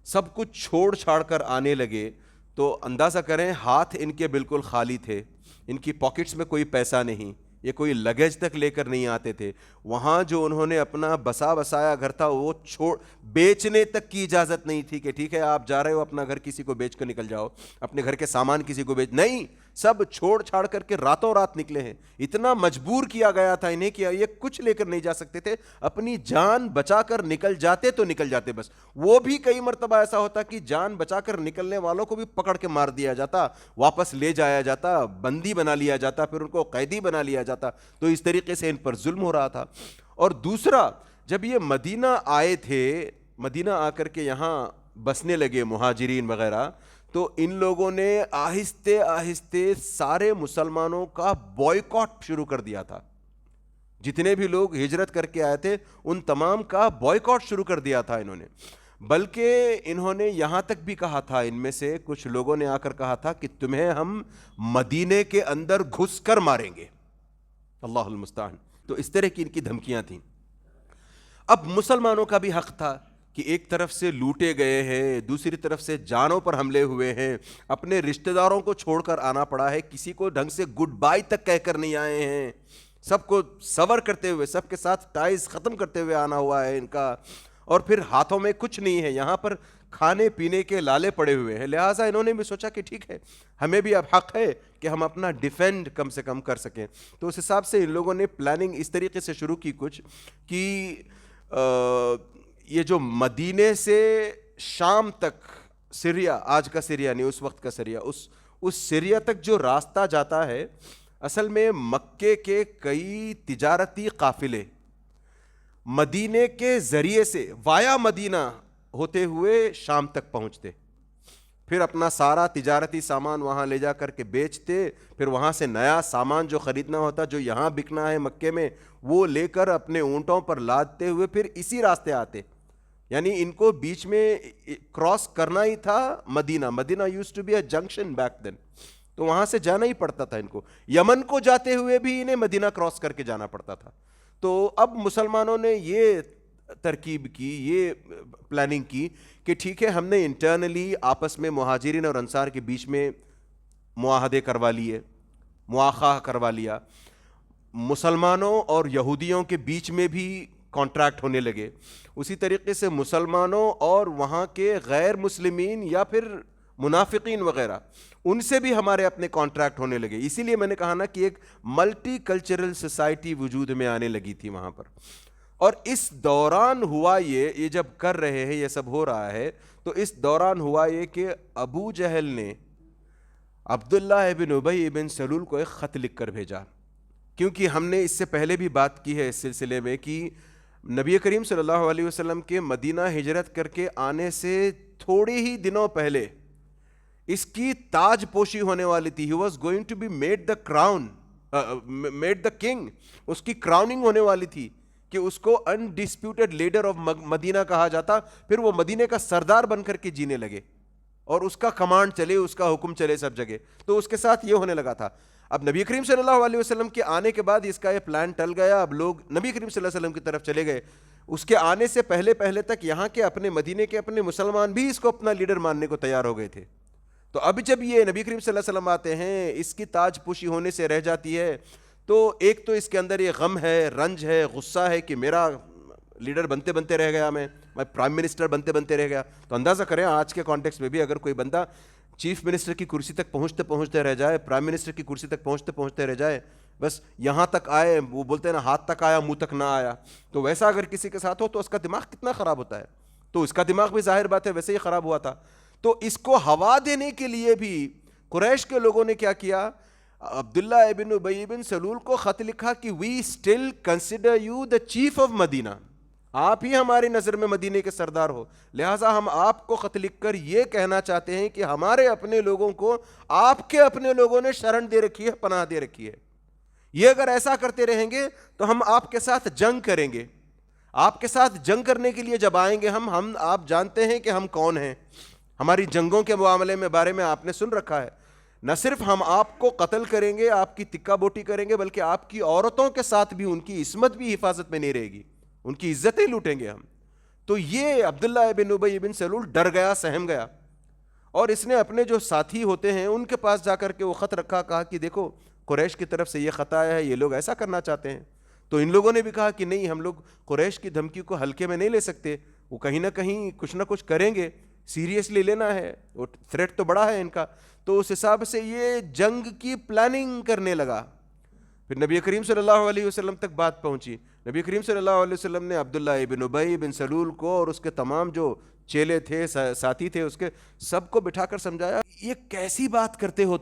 سب کچھ چھوڑ چھاڑ کر آنے لگے تو اندازہ کریں ہاتھ ان کے بالکل خالی تھے, ان کی پاکٹس میں کوئی پیسہ نہیں, یہ کوئی لگیج تک لے کر نہیں آتے تھے. وہاں جو انہوں نے اپنا بسا بسایا گھر تھا وہ بیچنے تک کی اجازت نہیں تھی کہ ٹھیک ہے آپ جا رہے ہو اپنا گھر کسی کو بیچ کر نکل جاؤ, اپنے گھر کے سامان کسی کو بیچ, نہیں, سب چھوڑ چھاڑ کر کے راتوں رات نکلے ہیں. اتنا مجبور کیا گیا تھا انہیں کہ یہ کچھ لے کر نہیں جا سکتے تھے, اپنی جان بچا کر نکل جاتے تو نکل جاتے بس. وہ بھی کئی مرتبہ ایسا ہوتا کہ جان بچا کر نکلنے والوں کو بھی پکڑ کے مار دیا جاتا, واپس لے جایا جاتا, بندی بنا لیا جاتا, پھر ان کو قیدی بنا لیا جاتا. تو اس طریقے سے ان پر ظلم ہو رہا تھا. اور دوسرا, جب یہ مدینہ آئے تھے, مدینہ آ کر کے یہاں بسنے لگے مہاجرین وغیرہ, تو ان لوگوں نے آہستہ آہستہ سارے مسلمانوں کا بوائیکاٹ شروع کر دیا تھا. جتنے بھی لوگ ہجرت کر کے آئے تھے ان تمام کا بوائیکاٹ شروع کر دیا تھا انہوں نے. بلکہ انہوں نے یہاں تک بھی کہا تھا, ان میں سے کچھ لوگوں نے آ کر کہا تھا کہ تمہیں ہم مدینے کے اندر گھس کر ماریں گے, اللہ المستعان. تو اس طرح کی ان کی دھمکیاں تھیں. اب مسلمانوں کا بھی حق تھا کہ ایک طرف سے لوٹے گئے ہیں, دوسری طرف سے جانوں پر حملے ہوئے ہیں, اپنے رشتہ داروں کو چھوڑ کر آنا پڑا ہے, کسی کو ڈھنگ سے گڈ بائی تک کہہ کر نہیں آئے ہیں, سب کو سور کرتے ہوئے, سب کے ساتھ ٹائز ختم کرتے ہوئے آنا ہوا ہے ان کا, اور پھر ہاتھوں میں کچھ نہیں ہے, یہاں پر کھانے پینے کے لالے پڑے ہوئے ہیں. لہٰذا انہوں نے بھی سوچا کہ ٹھیک ہے ہمیں بھی اب حق ہے کہ ہم اپنا ڈیفینڈ کم سے کم کر سکیں. تو اس حساب سے ان لوگوں نے پلاننگ اس طریقے سے شروع کی کچھ کہ یہ جو مدینے سے شام تک سیریا, آج کا سیریا نہیں اس وقت کا سیریا, اس سیریا تک جو راستہ جاتا ہے اصل میں مکے کے کئی تجارتی قافلے مدینے کے ذریعے سے وایا مدینہ ہوتے ہوئے شام تک پہنچتے, پھر اپنا سارا تجارتی سامان وہاں لے جا کر کے بیچتے, پھر وہاں سے نیا سامان جو خریدنا ہوتا جو یہاں بکنا ہے مکے میں وہ لے کر اپنے اونٹوں پر لادتے ہوئے پھر اسی راستے آتے. یعنی ان کو بیچ میں کراس کرنا ہی تھا Medina. Medina used to be a junction back then, تو وہاں سے جانا ہی پڑتا تھا ان کو. یمن کو جاتے ہوئے بھی انہیں مدینہ کراس کر کے جانا پڑتا تھا. تو اب مسلمانوں نے یہ ترکیب کی, یہ پلاننگ کی کہ ٹھیک ہے ہم نے انٹرنلی آپس میں مہاجرین اور انصار کے بیچ میں معاہدے کروا لیے, مواخا کروا لیا, مسلمانوں اور یہودیوں کے بیچ میں بھی کانٹریکٹ ہونے لگے, اسی طریقے سے مسلمانوں اور وہاں کے غیر مسلمین یا پھر منافقین وغیرہ ان سے بھی ہمارے اپنے کانٹریکٹ ہونے لگے. اسی لیے میں نے کہا نا کہ ایک ملٹی کلچرل سوسائٹی وجود میں آنے لگی تھی وہاں پر. اور اس دوران ہوا یہ جب کر رہے ہیں یہ سب ہو رہا ہے, تو اس دوران ہوا یہ کہ ابو جہل نے عبداللہ ابن ابی ابن سلول کو ایک خط لکھ کر بھیجا. کیونکہ ہم نے اس سے پہلے بھی بات کی ہے اس سلسلے میں کہ نبی کریم صلی اللہ علیہ وسلم کے مدینہ ہجرت کر کے آنے سے تھوڑے ہی دنوں پہلے اس کی تاج پوشی ہونے والی تھی. He was going to be made the crown, made the king. اس کی کراؤننگ ہونے والی تھی کہ اس کو انڈسپیوٹڈ لیڈر آف مدینہ کہا جاتا, پھر وہ مدینے کا سردار بن کر کے جینے لگے اور اس کا کمانڈ چلے, اس کا حکم چلے سب جگہ. تو اس کے ساتھ یہ ہونے لگا تھا. اب نبی کریم صلی اللہ علیہ وسلم کے آنے کے بعد اس کا یہ پلان ٹل گیا. اب لوگ نبی کریم صلی اللہ علیہ وسلم کی طرف چلے گئے. اس کے آنے سے پہلے تک یہاں کے اپنے مدینے کے اپنے مسلمان بھی اس کو اپنا لیڈر ماننے کو تیار ہو گئے تھے. تو اب جب یہ نبی کریم صلی اللہ علیہ وسلم آتے ہیں, اس کی تاج پوشی ہونے سے رہ جاتی ہے, تو ایک تو اس کے اندر یہ غم ہے, رنج ہے, غصہ ہے کہ میرا لیڈر بنتے بنتے رہ گیا, میں پرائم منسٹر بنتے بنتے رہ گیا. تو اندازہ کریں آج کے کانٹیکس میں بھی اگر کوئی بندہ چیف منسٹر کی کرسی تک پہنچتے پہنچتے رہ جائے, پرائم منسٹر کی کرسی تک پہنچتے پہنچتے رہ جائے, بس یہاں تک آئے, وہ بولتے ہیں نا ہاتھ تک آیا منہ تک نہ آیا, تو ویسا اگر کسی کے ساتھ ہو تو اس کا دماغ کتنا خراب ہوتا ہے. تو اس کا دماغ بھی ظاہر بات ہے ویسے ہی خراب ہوا تھا. تو اس کو ہوا دینے کے لیے بھی قریش کے لوگوں نے کیا کیا, عبداللہ ابن ابی بن سلول کو خط لکھا کہ we still consider you the chief of Medina, آپ ہی ہماری نظر میں مدینے کے سردار ہو, لہٰذا ہم آپ کو خط لکھ کر یہ کہنا چاہتے ہیں کہ ہمارے اپنے لوگوں کو آپ کے اپنے لوگوں نے شرن دے رکھی ہے, پناہ دے رکھی ہے. یہ اگر ایسا کرتے رہیں گے تو ہم آپ کے ساتھ جنگ کریں گے. آپ کے ساتھ جنگ کرنے کے لیے جب آئیں گے ہم آپ جانتے ہیں کہ ہم کون ہیں, ہماری جنگوں کے معاملے میں بارے میں آپ نے سن رکھا ہے. نہ صرف ہم آپ کو قتل کریں گے, آپ کی تکہ بوٹی کریں گے, بلکہ آپ کی عورتوں کے ساتھ بھی ان کی عصمت بھی حفاظت میں نہیں رہے گی, ان کی عزتیں لوٹیں گے ہم. تو یہ عبداللہ ابن ابی بن سلول ڈر گیا, سہم گیا, اور اس نے اپنے جو ساتھی ہوتے ہیں ان کے پاس جا کر کے وہ خط رکھا, کہا کہ دیکھو قریش کی طرف سے یہ خط آیا ہے, یہ لوگ ایسا کرنا چاہتے ہیں. تو ان لوگوں نے بھی کہا کہ نہیں, ہم لوگ قریش کی دھمکی کو ہلکے میں نہیں لے سکتے, وہ کہیں نہ کہیں کچھ نہ کچھ کریں گے, سیریسلی لینا ہے, وہ تھریٹ تو بڑا ہے ان کا. تو اس حساب سے یہ جنگ کی پلاننگ کرنے لگا. پھر نبی کریم صلی اللہ علیہ وسلم تک بات پہنچی. نبی کریم صلی اللہ علیہ وسلم نے عبداللہ ابن ابی بن سلول کو اور اس کے تمام جو چیلے تھے, ساتھی تھے اس کے, سب کو بٹھا کر سمجھایا, یہ کیسی بات کرتے ہو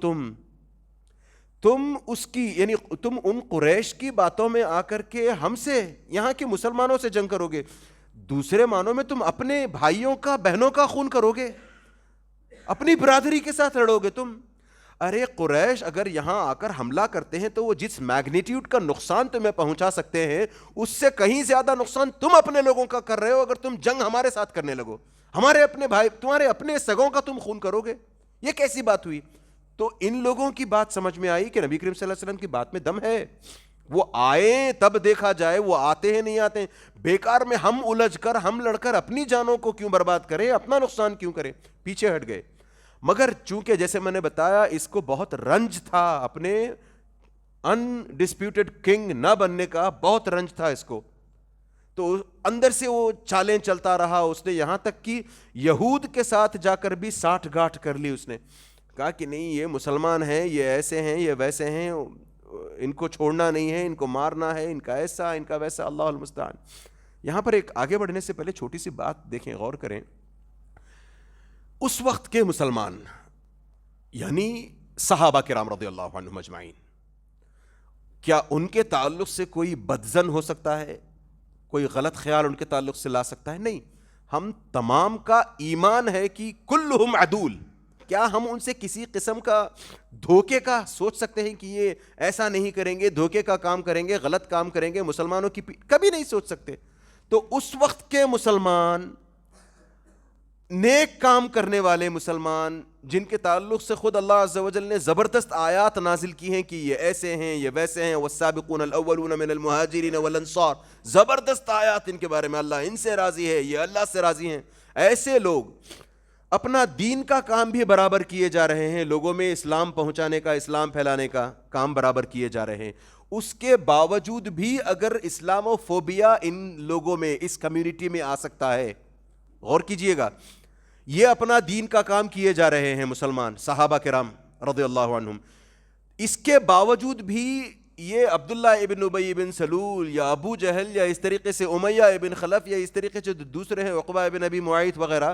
تم اس کی, یعنی تم ان قریش کی باتوں میں آ کر کے ہم سے, یہاں کے مسلمانوں سے جنگ کرو گے, دوسرے معنوں میں تم اپنے بھائیوں کا بہنوں کا خون کرو گے, اپنی برادری کے ساتھ لڑو گے تم. ارے قریش اگر یہاں آ کر حملہ کرتے ہیں تو وہ جس میگنیٹیوڈ کا نقصان تمہیں پہنچا سکتے ہیں اس سے کہیں زیادہ نقصان تم اپنے لوگوں کا کر رہے ہو اگر تم جنگ ہمارے ساتھ کرنے لگو. ہمارے اپنے بھائی, تمہارے اپنے سگوں کا تم خون کرو گے, یہ کیسی بات ہوئی. تو ان لوگوں کی بات سمجھ میں آئی کہ نبی کریم صلی اللہ علیہ وسلم کی بات میں دم ہے, وہ آئیں تب دیکھا جائے, وہ آتے ہیں نہیں آتے ہیں, بیکار میں ہم الجھ کر ہم لڑ کر اپنی جانوں کو کیوں برباد کریں, اپنا نقصان کیوں کریں. پیچھے ہٹ گئے. مگر چونکہ جیسے میں نے بتایا اس کو بہت رنج تھا, اپنے انڈسپیوٹڈ کنگ نہ بننے کا بہت رنج تھا اس کو, تو اندر سے وہ چالیں چلتا رہا. اس نے یہاں تک کہ یہود کے ساتھ جا کر بھی ساٹھ گاٹھ کر لی. اس نے کہا کہ نہیں, یہ مسلمان ہیں, یہ ایسے ہیں, یہ ویسے ہیں, ان کو چھوڑنا نہیں ہے, ان کو مارنا ہے, ان کا ایسا, ان کا ویسا, اللہ المستعان. یہاں پر ایک آگے بڑھنے سے پہلے چھوٹی سی بات دیکھیں, غور کریں. اس وقت کے مسلمان یعنی صحابہ کرام رضی اللہ عنہم اجمعین, کیا ان کے تعلق سے کوئی بدظن ہو سکتا ہے, کوئی غلط خیال ان کے تعلق سے لا سکتا ہے؟ نہیں. ہم تمام کا ایمان ہے کہ کلہم عدول. کیا ہم ان سے کسی قسم کا دھوکے کا سوچ سکتے ہیں کہ یہ ایسا نہیں کریں گے, دھوکے کا کام کریں گے, غلط کام کریں گے, مسلمانوں کی کبھی نہیں سوچ سکتے. تو اس وقت کے مسلمان, نیک کام کرنے والے مسلمان, جن کے تعلق سے خود اللہ عز و جل نے زبردست آیات نازل کی ہیں کہ یہ ایسے ہیں, یہ ویسے ہیں, والسابقون الاولون من المہاجرین والانصار, زبردست آیات ان کے بارے میں, اللہ ان سے راضی ہے, یہ اللہ سے راضی ہیں. ایسے لوگ اپنا دین کا کام بھی برابر کیے جا رہے ہیں, لوگوں میں اسلام پہنچانے کا, اسلام پھیلانے کا کام برابر کیے جا رہے ہیں. اس کے باوجود بھی اگر اسلامو فوبیا ان لوگوں میں, اس کمیونٹی میں آ سکتا ہے, غور کیجئے گا, یہ اپنا دین کا کام کیے جا رہے ہیں مسلمان صحابہ کرام رضی اللہ عنہم, اس کے باوجود بھی یہ عبداللہ ابن ابی بن سلول یا ابو جہل یا اس طریقے سے امیہ ابن خلف یا اس طریقے سے دوسرے ہیں عقبہ ابن ابی معیط وغیرہ,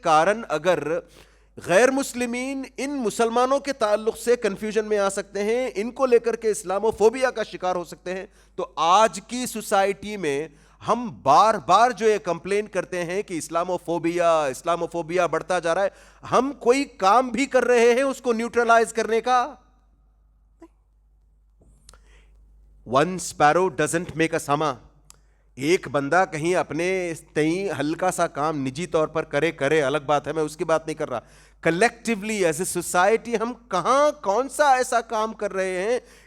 کارن اگر غیر مسلمین ان مسلمانوں کے تعلق سے کنفیوژن میں آ سکتے ہیں, ان کو لے کر کے اسلامو فوبیا کا شکار ہو سکتے ہیں, تو آج کی سوسائٹی میں ہم بار بار جو یہ کمپلین کرتے ہیں کہ اسلامو فوبیا بڑھتا جا رہا ہے, ہم کوئی کام بھی کر رہے ہیں اس کو نیوٹرلائز کرنے کا. One sparrow doesn't make a سما. ایک بندہ کہیں اپنے تئیں ہلکا سا کام نجی طور پر کرے الگ بات ہے, میں اس کی بات نہیں کر رہا. کلیکٹیولی ایز اے سوسائٹی ہم کہاں کون سا ایسا کام کر رہے ہیں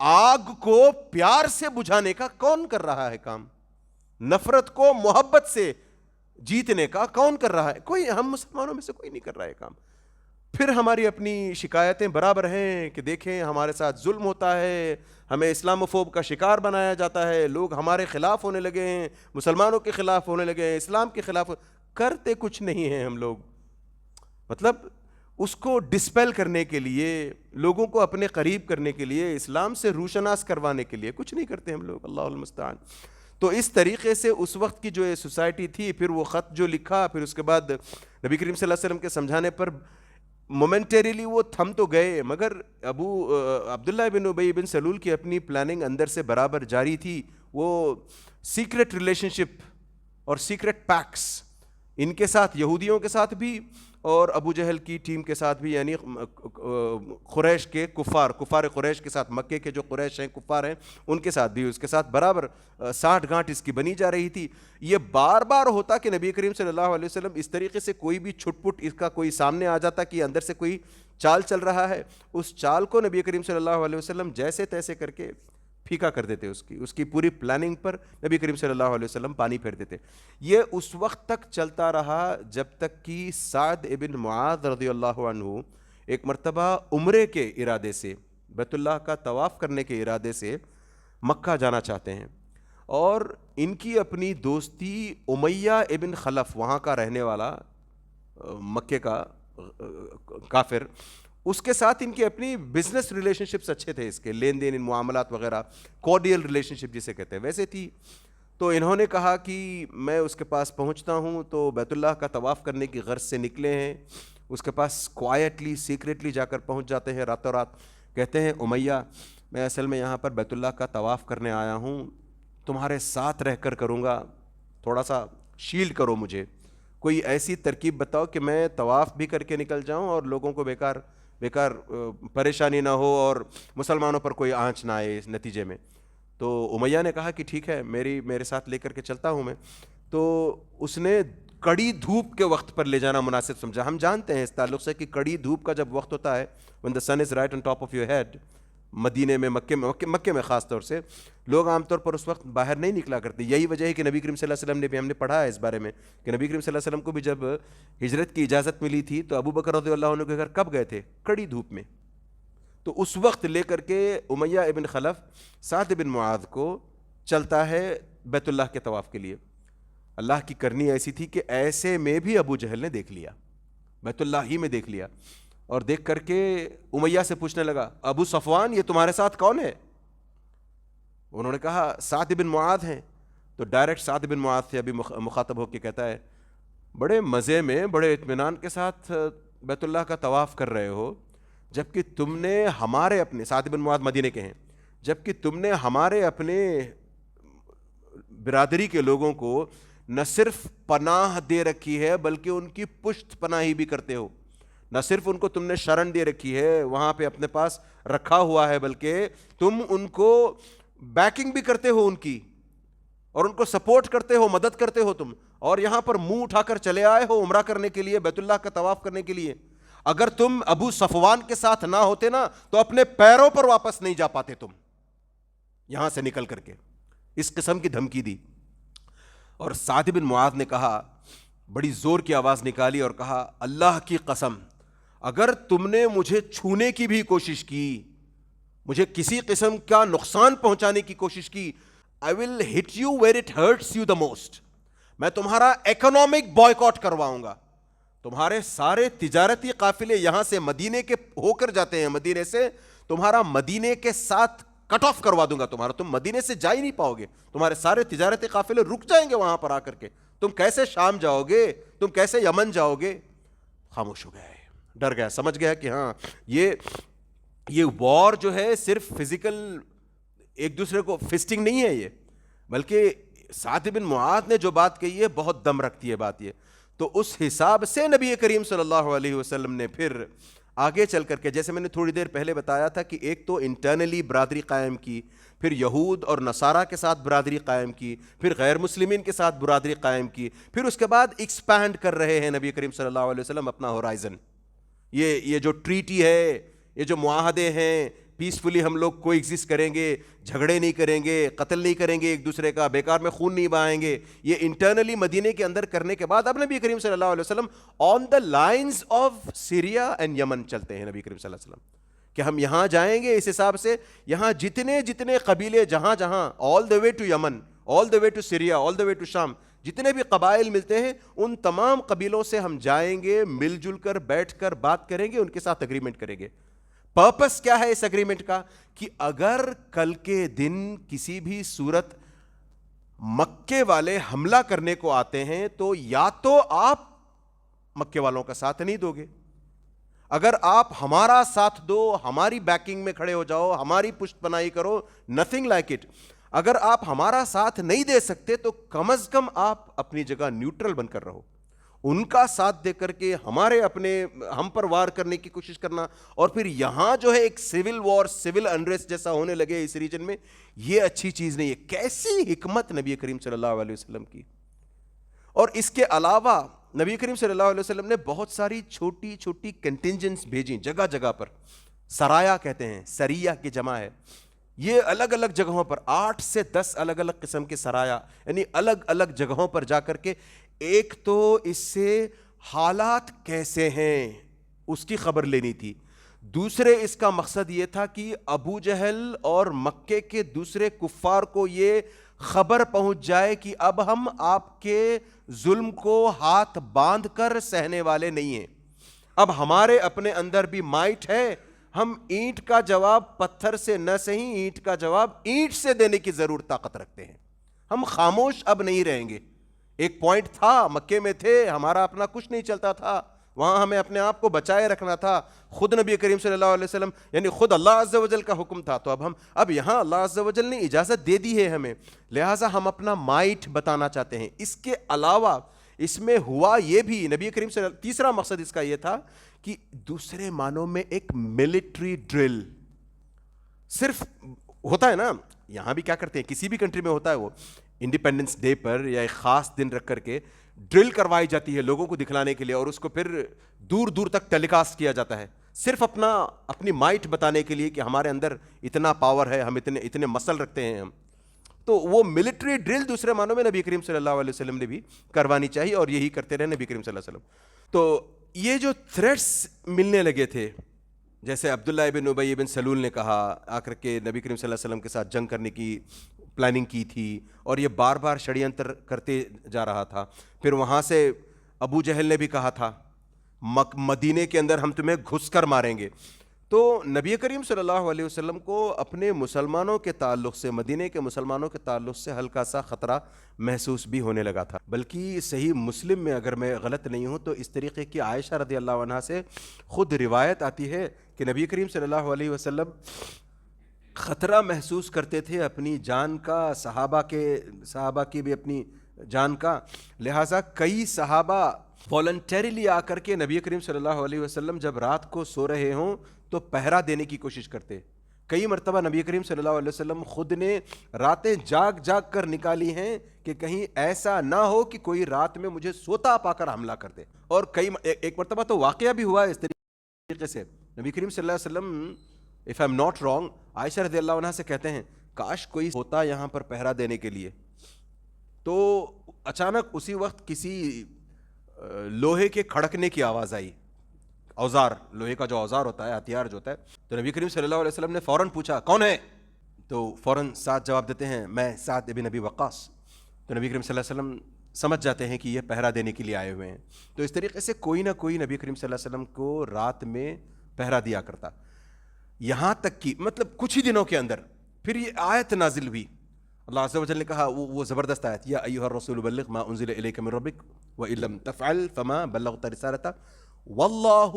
آگ کو پیار سے بجھانے کا کون کر رہا ہے کام؟ نفرت کو محبت سے جیتنے کا کون کر رہا ہے؟ کوئی, ہم مسلمانوں میں سے کوئی نہیں کر رہا ہے کام. پھر ہماری اپنی شکایتیں برابر ہیں کہ دیکھیں ہمارے ساتھ ظلم ہوتا ہے, ہمیں اسلام فوب کا شکار بنایا جاتا ہے, لوگ ہمارے خلاف ہونے لگے ہیں, مسلمانوں کے خلاف ہونے لگے ہیں, اسلام کے خلاف. کرتے کچھ نہیں ہیں ہم لوگ. مطلب اس کو ڈسپیل کرنے کے لیے, لوگوں کو اپنے قریب کرنے کے لیے, اسلام سے روشناس کروانے کے لیے کچھ نہیں کرتے ہم لوگ. اللہ المستعان. تو اس طریقے سے اس وقت کی جو یہ سوسائٹی تھی, پھر وہ خط جو لکھا, پھر اس کے بعد نبی کریم صلی اللہ علیہ وسلم کے سمجھانے پر مومنٹریلی وہ تھم تو گئے, مگر عبداللہ بن ابی بن سلول کی اپنی پلاننگ اندر سے برابر جاری تھی. وہ سیکرٹ ریلیشن شپ اور سیکرٹ پیکس ان کے ساتھ, یہودیوں کے ساتھ بھی اور ابو جہل کی ٹیم کے ساتھ بھی, یعنی قریش کے کفار قریش کے ساتھ, مکے کے جو قریش ہیں کفار ہیں ان کے ساتھ بھی, اس کے ساتھ برابر ساٹھ گانٹھ اس کی بنی جا رہی تھی. یہ بار بار ہوتا کہ نبی کریم صلی اللہ علیہ وسلم اس طریقے سے کوئی بھی چھٹ پٹ اس کا کوئی سامنے آ جاتا کہ اندر سے کوئی چال چل رہا ہے, اس چال کو نبی کریم صلی اللہ علیہ وسلم جیسے تیسے کر کے پھیکا کر دیتے. اس کی پوری پلاننگ پر نبی کریم صلی اللہ علیہ وسلم پانی پھیر دیتے. یہ اس وقت تک چلتا رہا جب تک کہ سعد ابن معاذ رضی اللہ عنہ ایک مرتبہ عمرے کے ارادے سے, بیت اللہ کا طواف کرنے کے ارادے سے مکہ جانا چاہتے ہیں, اور ان کی اپنی دوستی امیہ ابن خلف, وہاں کا رہنے والا مکے کا کافر, اس کے ساتھ ان کی اپنی بزنس ریلیشن شپس اچھے تھے, اس کے لین دین, معاملات وغیرہ, کورڈیل ریلیشن شپ جسے کہتے ہیں ویسے تھی. تو انہوں نے کہا کہ میں اس کے پاس پہنچتا ہوں, تو بیت اللہ کا طواف کرنے کی غرض سے نکلے ہیں, اس کے پاس کوائٹلی سیکریٹلی جا کر پہنچ جاتے ہیں راتوں رات. کہتے ہیں امیہ میں اصل میں یہاں پر بیت اللہ کا طواف کرنے آیا ہوں, تمہارے ساتھ رہ کر کروں گا, تھوڑا سا شیلڈ کرو مجھے, کوئی ایسی ترکیب بتاؤ کہ میں طواف بھی کر کے نکل جاؤں اور لوگوں کو بیکار پریشانی نہ ہو اور مسلمانوں پر کوئی آنچ نہ آئے اس نتیجے میں. تو امیہ نے کہا کہ ٹھیک ہے, میرے ساتھ لے کر کے چلتا ہوں میں. تو اس نے کڑی دھوپ کے وقت پر لے جانا مناسب سمجھا. ہم جانتے ہیں اس تعلق سے کہ کڑی دھوپ کا جب وقت ہوتا ہے, when the sun is right on top of your head, مدینے میں, مکے میں خاص طور سے لوگ عام طور پر اس وقت باہر نہیں نکلا کرتے. یہی وجہ ہے کہ نبی کریم صلی اللہ علیہ وسلم نے بھی, ہم نے پڑھا ہے اس بارے میں کہ نبی کریم صلی اللہ علیہ وسلم کو بھی جب ہجرت کی اجازت ملی تھی تو ابو بکر رضی اللہ عنہ کے گھر کب گئے تھے؟ کڑی دھوپ میں. تو اس وقت لے کر کے امیہ ابن خلف سعد بن معاذ کو چلتا ہے بیت اللہ کے طواف کے لیے. اللہ کی کرنی ایسی تھی کہ ایسے میں بھی ابو جہل نے دیکھ لیا, بیت اللہ ہی میں دیکھ لیا, اور دیکھ کر کے امیہ سے پوچھنے لگا, ابو صفوان یہ تمہارے ساتھ کون ہے؟ انہوں نے کہا سعد بن معاذ ہیں. تو ڈائریکٹ سعد بن معاذ سے ابھی مخاطب ہو کے کہتا ہے, بڑے مزے میں بڑے اطمینان کے ساتھ بیت اللہ کا طواف کر رہے ہو, جبکہ تم نے ہمارے اپنے, سعد بن معاذ مدینے کے ہیں, جبکہ تم نے ہمارے اپنے برادری کے لوگوں کو نہ صرف پناہ دے رکھی ہے بلکہ ان کی پشت پناہی بھی کرتے ہو. نہ صرف ان کو تم نے شرن دے رکھی ہے, وہاں پہ اپنے پاس رکھا ہوا ہے, بلکہ تم ان کو بیکنگ بھی کرتے ہو ان کی, اور ان کو سپورٹ کرتے ہو, مدد کرتے ہو تم, اور یہاں پر منہ اٹھا کر چلے آئے ہو عمرہ کرنے کے لیے, بیت اللہ کا طواف کرنے کے لیے. اگر تم ابو صفوان کے ساتھ نہ ہوتے نا تو اپنے پیروں پر واپس نہیں جا پاتے تم یہاں سے نکل کر کے. اس قسم کی دھمکی دی. اور سعد بن معاذ نے کہا, بڑی زور کی آواز نکالی اور کہا, اللہ کی قسم اگر تم نے مجھے چھونے کی بھی کوشش کی, مجھے کسی قسم کا نقصان پہنچانے کی کوشش کی, I will hit you where it hurts you the most. میں تمہارا اکنامک بائیکاٹ کرواؤں گا. تمہارے سارے تجارتی قافلے یہاں سے مدینے کے ہو کر جاتے ہیں, مدینے سے تمہارا مدینے کے ساتھ کٹ آف کروا دوں گا تمہارا, تم مدینے سے جا ہی نہیں پاؤ گے, تمہارے سارے تجارتی قافلے رک جائیں گے وہاں پر آ کر کے. تم کیسے شام جاؤ گے, تم کیسے یمن جاؤ گے؟ خاموش ہو گئے, ڈر گیا, سمجھ گیا کہ ہاں یہ وار جو ہے صرف فزیکل ایک دوسرے کو فسٹنگ نہیں ہے یہ, بلکہ سعد بن معاذ نے جو بات کہی ہے بہت دم رکھتی ہے بات یہ. تو اس حساب سے نبی کریم صلی اللہ علیہ وسلم نے پھر آگے چل کر کے, جیسے میں نے تھوڑی دیر پہلے بتایا تھا کہ ایک تو انٹرنلی برادری قائم کی, پھر یہود اور نصارہ کے ساتھ برادری قائم کی, پھر غیر مسلمین کے ساتھ برادری قائم کی, پھر اس کے بعد ایکسپینڈ کر رہے ہیں نبی کریم صلی اللہ علیہ وسلم اپنا ہورائزن. یہ جو ٹریٹی ہے, یہ جو معاہدے ہیں, پیسفلی ہم لوگ کو ایگزسٹ کریں گے, جھگڑے نہیں کریں گے, قتل نہیں کریں گے ایک دوسرے کا, بیکار میں خون نہیں بہائیں گے, یہ انٹرنلی مدینے کے اندر کرنے کے بعد اب نبی کریم صلی اللہ علیہ وسلم on the lines of Syria and Yemen چلتے ہیں. نبی کریم صلی اللہ علیہ وسلم کہ ہم یہاں جائیں گے, اس حساب سے یہاں جتنے قبیلے جہاں all the way to Yemen, all the way to Syria, all the way to شام, جتنے بھی قبائل ملتے ہیں ان تمام قبیلوں سے ہم جائیں گے, مل جل کر بیٹھ کر بات کریں گے, ان کے ساتھ اگریمنٹ کریں گے. پرپس کیا ہے اس اگریمنٹ کا؟ کہ اگر کل کے دن کسی بھی صورت مکے والے حملہ کرنے کو آتے ہیں تو یا تو آپ مکے والوں کا ساتھ نہیں دو گے, اگر آپ ہمارا ساتھ دو, ہماری بیکنگ میں کھڑے ہو جاؤ, ہماری پشت پناہی کرو, نتھنگ لائک اٹ. اگر آپ ہمارا ساتھ نہیں دے سکتے تو کم از کم آپ اپنی جگہ نیوٹرل بن کر رہو. ان کا ساتھ دے کر کے ہمارے اپنے ہم پر وار کرنے کی کوشش کرنا, اور پھر یہاں جو ہے ایک سول وار, سول انریسٹ جیسا ہونے لگے اس ریجن میں, یہ اچھی چیز نہیں ہے. کیسی حکمت نبی کریم صلی اللہ علیہ وسلم کی. اور اس کے علاوہ نبی کریم صلی اللہ علیہ وسلم نے بہت ساری چھوٹی چھوٹی کنٹینجنٹس بھیجیں جگہ جگہ پر. سرایا کہتے ہیں, سریہ کی جمع ہے. یہ الگ الگ جگہوں پر 8 سے 10 الگ الگ قسم کے سرایا, یعنی الگ الگ جگہوں پر جا کر کے ایک تو اس سے حالات کیسے ہیں اس کی خبر لینی تھی, دوسرے اس کا مقصد یہ تھا کہ ابو جہل اور مکے کے دوسرے کفار کو یہ خبر پہنچ جائے کہ اب ہم آپ کے ظلم کو ہاتھ باندھ کر سہنے والے نہیں ہیں, اب ہمارے اپنے اندر بھی مائٹ ہے, ہم اینٹ کا جواب پتھر سے نہ سہیں, اینٹ کا جواب اینٹ سے دینے کی ضرور طاقت رکھتے ہیں. ہم خاموش اب نہیں رہیں گے. ایک پوائنٹ تھا, مکے میں تھے, ہمارا اپنا کچھ نہیں چلتا تھا, وہاں ہمیں اپنے آپ کو بچائے رکھنا تھا. خود نبی کریم صلی اللہ علیہ وسلم یعنی خود اللہ عز و جل کا حکم تھا, تو اب یہاں اللہ عز و جل نے اجازت دے دی ہے ہمیں, لہٰذا ہم اپنا مائٹ بتانا چاہتے ہیں. اس کے علاوہ اس میں ہوا یہ بھی, نبی کریم صلی اللہ, تیسرا مقصد اس کا یہ تھا کہ دوسرے معنوں میں ایک ملٹری ڈرل. صرف ہوتا ہے نا, یہاں بھی کیا کرتے ہیں, کسی بھی کنٹری میں ہوتا ہے, وہ انڈیپینڈنس ڈے پر یا ایک خاص دن رکھ کر کے ڈرل کروائی جاتی ہے لوگوں کو دکھلانے کے لیے, اور اس کو پھر دور دور تک ٹیلی کاسٹ کیا جاتا ہے, صرف اپنی مائٹ بتانے کے لیے کہ ہمارے اندر اتنا پاور ہے, ہم اتنے مسل رکھتے ہیں ہم. تو وہ ملٹری ڈرل دوسرے معنوں میں نبی کریم صلی اللہ علیہ وسلم نے بھی کروانی چاہیے, اور یہی کرتے رہے نبی کریم صلی اللہ علیہ وسلم. تو یہ جو تھریٹس ملنے لگے تھے, جیسے عبداللہ ابن ابی بن سلول نے کہا آ کر کے نبی کریم صلی اللہ علیہ وسلم کے ساتھ جنگ کرنے کی پلاننگ کی تھی, اور یہ بار بار شڑینتر کرتے جا رہا تھا. پھر وہاں سے ابو جہل نے بھی کہا تھا مدینے کے اندر ہم تمہیں گھس کر ماریں گے. تو نبی کریم صلی اللہ علیہ وسلم کو اپنے مسلمانوں کے تعلق سے, مدینے کے مسلمانوں کے تعلق سے ہلکا سا خطرہ محسوس بھی ہونے لگا تھا. بلکہ صحیح مسلم میں اگر میں غلط نہیں ہوں تو اس طریقے کی عائشہ رضی اللہ عنہا سے خود روایت آتی ہے کہ نبی کریم صلی اللہ علیہ وسلم خطرہ محسوس کرتے تھے اپنی جان کا, صحابہ کی بھی اپنی جان کا. لہٰذا کئی صحابہ والنٹریلی آ کر کے نبی کریم صلی اللہ علیہ وسلم جب رات کو سو رہے ہوں تو پہرا دینے کی کوشش کرتے. کئی مرتبہ نبی کریم صلی اللہ علیہ وسلم خود نے راتیں جاگ جاگ کر نکالی ہیں کہ کہیں ایسا نہ ہو کہ کوئی رات میں مجھے سوتا پا کر حملہ کر دے. اور ایک مرتبہ تو واقعہ بھی ہوا ہے اس طریقے سے. نبی کریم صلی اللہ علیہ وسلم if I'm not wrong عائشہ رضی اللہ عنہ سے کہتے ہیں کاش کوئی ہوتا یہاں پر پہرا دینے کے لیے. تو اچانک اسی وقت کسی لوہے کے کھڑکنے کی آواز آئی, اوزار, لوہے کا جو اوزار ہوتا ہے, ہتھیار جو ہوتا ہے. تو نبی کریم صلی اللہ علیہ وسلم نے فوراً پوچھا کون ہے؟ تو فوراً سعد جواب دیتے ہیں میں سعد ابن ابی وقاص. تو نبی کریم صلی اللہ علیہ وسلم سمجھ جاتے ہیں کہ یہ پہرا دینے کے لیے آئے ہوئے ہیں. تو اس طریقے سے کوئی نہ کوئی نبی کریم صلی اللہ علیہ وسلم کو رات میں پہرا دیا کرتا. یہاں تک کہ مطلب کچھ ہی دنوں کے اندر پھر یہ آیت نازل ہوئی. اللہ عز و جل نے کہا, وہ زبردست آیت, یا ایھا الرسول بلغ ما انزل الیک من ربک وان لم تفعل فما بلغت رسالتہ واللہ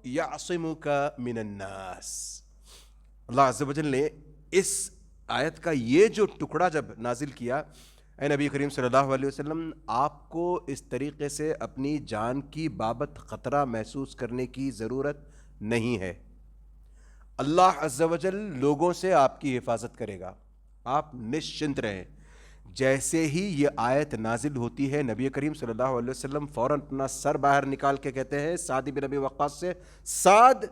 یعصمک من الناس. اللہ عز و جل نے اس آیت کا یہ جو ٹکڑا جب نازل کیا, اے نبی کریم صلی اللہ علیہ وسلم آپ کو اس طریقے سے اپنی جان کی بابت خطرہ محسوس کرنے کی ضرورت نہیں ہے. اللہ عز و جل لوگوں سے آپ کی حفاظت کرے گا, آپ نشچنت رہیں. جیسے ہی یہ آیت نازل ہوتی ہے نبی کریم صلی اللہ علیہ وسلم فوراً اپنا سر باہر نکال کے کہتے ہیں سعد بن ابی وقاص سے, سعد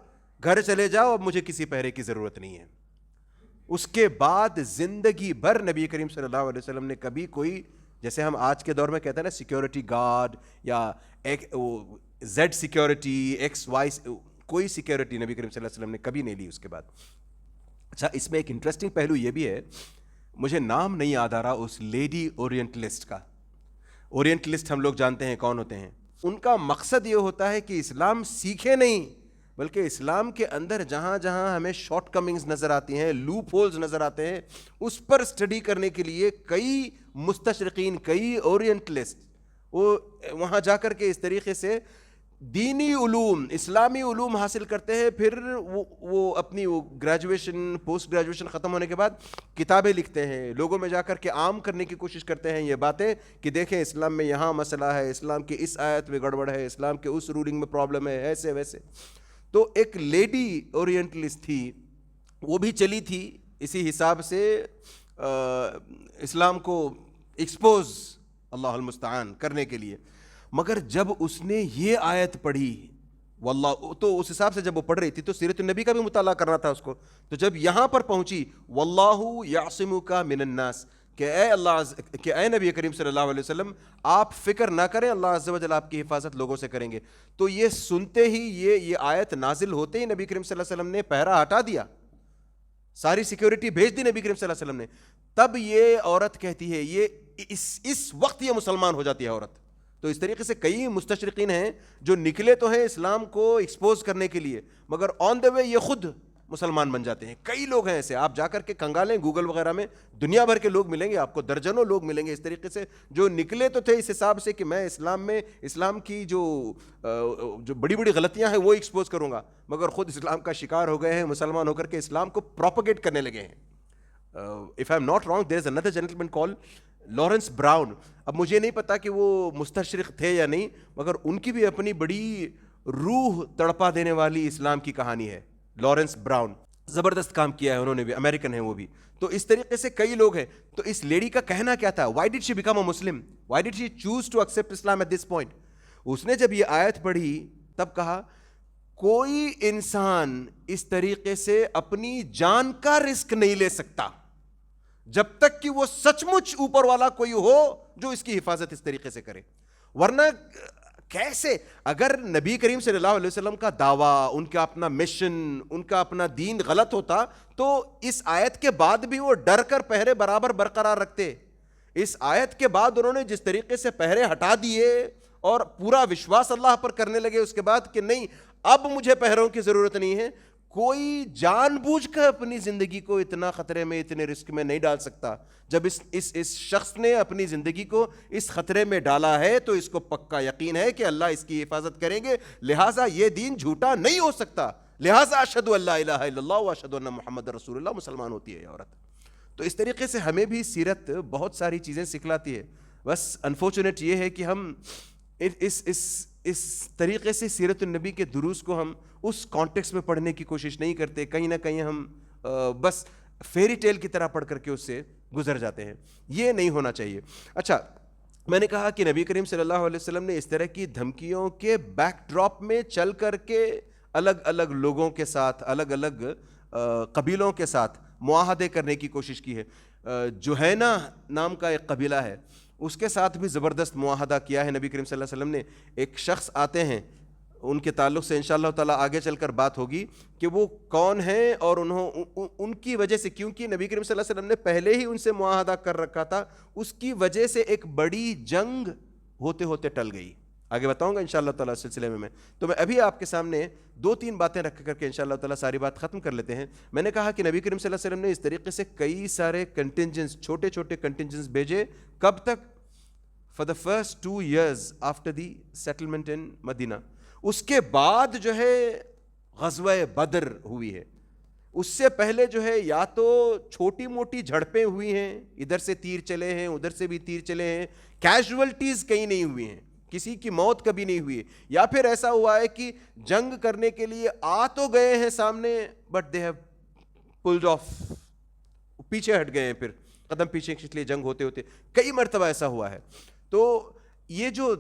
گھر چلے جاؤ, اب مجھے کسی پہرے کی ضرورت نہیں ہے. اس کے بعد زندگی بھر نبی کریم صلی اللہ علیہ وسلم نے کبھی کوئی, جیسے ہم آج کے دور میں کہتے ہیں نا سیکیورٹی گارڈ یا زیڈ سیکیورٹی, ایکس وائی, کوئی سیکیورٹی نبی کریم صلی اللہ علیہ وسلم نے کبھی نہیں لی اس کے بعد. اچھا, اس میں ایک انٹرسٹنگ پہلو یہ بھی ہے, مجھے نام نہیں یاد آ رہا اس لیڈی اورینٹلسٹ کا, اورینٹلسٹ ہم لوگ جانتے ہیں کون ہوتے ہیں. ان کا مقصد یہ ہوتا ہے کہ اسلام سیکھے نہیں, بلکہ اسلام کے اندر جہاں جہاں ہمیں شارٹ کمنگز نظر آتی ہیں, لوپ ہولز نظر آتے ہیں, اس پر اسٹڈی کرنے کے لیے کئی مستشرقین, کئی اورینٹلسٹ وہ وہاں جا کر کے اس طریقے سے دینی علوم, اسلامی علوم حاصل کرتے ہیں. پھر وہ اپنی گریجویشن, پوسٹ گریجویشن ختم ہونے کے بعد کتابیں لکھتے ہیں, لوگوں میں جا کر کے عام کرنے کی کوشش کرتے ہیں یہ باتیں کہ دیکھیں اسلام میں یہاں مسئلہ ہے, اسلام کی اس آیت میں گڑبڑ ہے, اسلام کے اس رولنگ میں پرابلم ہے, ایسے ویسے. تو ایک لیڈی اورینٹلسٹ تھی, وہ بھی چلی تھی اسی حساب سے اسلام کو ایکسپوز, اللہ المستعان, کرنے کے لیے. مگر جب اس نے یہ آیت پڑھی واللہ, تو اس حساب سے جب وہ پڑھ رہی تھی تو سیرت النبی کا بھی مطالعہ کرنا تھا اس کو. تو جب یہاں پر پہنچی واللہ یعصمک من الناس, کہ اے اللہ, کہ اے نبی کریم صلی اللہ علیہ وسلم آپ فکر نہ کریں, اللہ عز و جل آپ کی حفاظت لوگوں سے کریں گے. تو یہ سنتے ہی, یہ آیت نازل ہوتے ہی نبی کریم صلی اللہ علیہ وسلم نے پہرا ہٹا دیا, ساری سیکیورٹی بھیج دی نبی کریم صلی اللہ علیہ وسلم نے. تب یہ عورت کہتی ہے, یہ اس وقت یہ مسلمان ہو جاتی ہے عورت. تو اس طریقے سے کئی مستشرقین ہیں جو نکلے تو ہیں اسلام کو ایکسپوز کرنے کے لیے, مگر آن دا وے یہ خود مسلمان بن جاتے ہیں. کئی لوگ ہیں ایسے, آپ جا کر کے کنگالیں گوگل وغیرہ میں, دنیا بھر کے لوگ ملیں گے آپ کو, درجنوں لوگ ملیں گے اس طریقے سے جو نکلے تو تھے اس حساب سے کہ میں اسلام میں اسلام کی جو بڑی بڑی غلطیاں ہیں وہ ایکسپوز کروں گا, مگر خود اسلام کا شکار ہو گئے ہیں, مسلمان ہو کر کے اسلام کو پروپیگیٹ کرنے لگے ہیں. If I'm not wrong, there is another gentleman called Lawrence brown. اب مجھے نہیں پتا کہ وہ مستشرق تھے یا نہیں, مگر ان کی بھی اپنی بڑی روح تڑپا دینے والی اسلام کی کہانی ہے. لارنس براؤن زبردست کام کیا ہے انہوں نے بھی, امریکن ہیں وہ بھی. تو اس طریقے سے کئی لوگ ہیں. تو اس لیڈی کا کہنا کیا تھا, why did she become a Muslim, why did she choose to accept Islam at this point. اس نے جب یہ آیت پڑھی تب کہا کوئی انسان اس طریقے سے اپنی جان کا رسک نہیں لے سکتا جب تک کہ وہ سچ مچ اوپر والا کوئی ہو جو اس کی حفاظت اس طریقے سے کرے. ورنہ کیسے, اگر نبی کریم صلی اللہ علیہ وسلم کا دعویٰ, ان کا اپنا مشن, ان کا اپنا دین غلط ہوتا تو اس آیت کے بعد بھی وہ ڈر کر پہرے برابر برقرار رکھتے. اس آیت کے بعد انہوں نے جس طریقے سے پہرے ہٹا دیے اور پورا وشواس اللہ پر کرنے لگے اس کے بعد کہ نہیں اب مجھے پہروں کی ضرورت نہیں ہے. کوئی جان بوجھ کر اپنی زندگی کو اتنا خطرے میں, اتنے رسک میں نہیں ڈال سکتا. جب اس شخص نے اپنی زندگی کو اس خطرے میں ڈالا ہے تو اس کو پکا یقین ہے کہ اللہ اس کی حفاظت کریں گے, لہٰذا یہ دین جھوٹا نہیں ہو سکتا. لہٰذا اشہد ان لا الہ الا اللہ و اشہد ان محمد رسول اللہ, مسلمان ہوتی ہے یہ عورت. تو اس طریقے سے ہمیں بھی سیرت بہت ساری چیزیں سکھلاتی ہے. بس انفارچونیٹ یہ ہے کہ ہم اس طریقے سے سیرت النبی کے دروس کو ہم اس کانٹیکس میں پڑھنے کی کوشش نہیں کرتے. کہیں نہ کہیں ہم بس فیری ٹیل کی طرح پڑھ کر کے اس سے گزر جاتے ہیں. یہ نہیں ہونا چاہیے. اچھا, میں نے کہا کہ نبی کریم صلی اللہ علیہ وسلم نے اس طرح کی دھمکیوں کے بیک ڈراپ میں چل کر کے الگ الگ لوگوں کے ساتھ, الگ الگ قبیلوں کے ساتھ معاہدے کرنے کی کوشش کی ہے. جوہینہ نام کا ایک قبیلہ ہے, اس کے ساتھ بھی زبردست معاہدہ کیا ہے نبی کریم صلی اللہ علیہ وسلم نے. ایک شخص آتے ہیں, ان کے تعلق سے انشاءاللہ تعالیٰ آگے چل کر بات ہوگی کہ وہ کون ہیں اور ان کی وجہ سے, کیونکہ نبی کریم صلی اللہ علیہ وسلم نے پہلے ہی ان سے معاہدہ کر رکھا تھا, اس کی وجہ سے ایک بڑی جنگ ہوتے ہوتے ٹل گئی. آگے بتاؤں گا انشاءاللہ تعالیٰ اس سلسلے میں. تو میں ابھی آپ کے سامنے 2-3 باتیں رکھ کر کے انشاءاللہ تعالیٰ ساری بات ختم کر لیتے ہیں. میں نے کہا کہ نبی کریم صلی اللہ علیہ وسلم نے اس طریقے سے کئی سارے کنٹینجنس, چھوٹے چھوٹے کنٹینجنس بھیجے. کب تک؟ For the first 2 years after the settlement in Medina. اس کے بعد جو ہے غزوہ بدر ہوئی ہے. اس سے پہلے جو ہے یا تو چھوٹی موٹی جھڑپیں ہوئی ہیں, ادھر سے تیر چلے ہیں, ادھر سے بھی تیر چلے ہیں, کیجولٹیز کہیں نہیں ہوئی ہیں, کسی کی موت کبھی نہیں ہوئی ہے. یا پھر ایسا ہوا ہے کہ جنگ کرنے کے لیے آ تو گئے ہیں سامنے, but they have pulled of, پیچھے ہٹ گئے ہیں, پھر قدم پیچھے کھینچ لیے جنگ ہوتے ہوتے. کئی مرتبہ ایسا ہوا ہے. تو یہ جو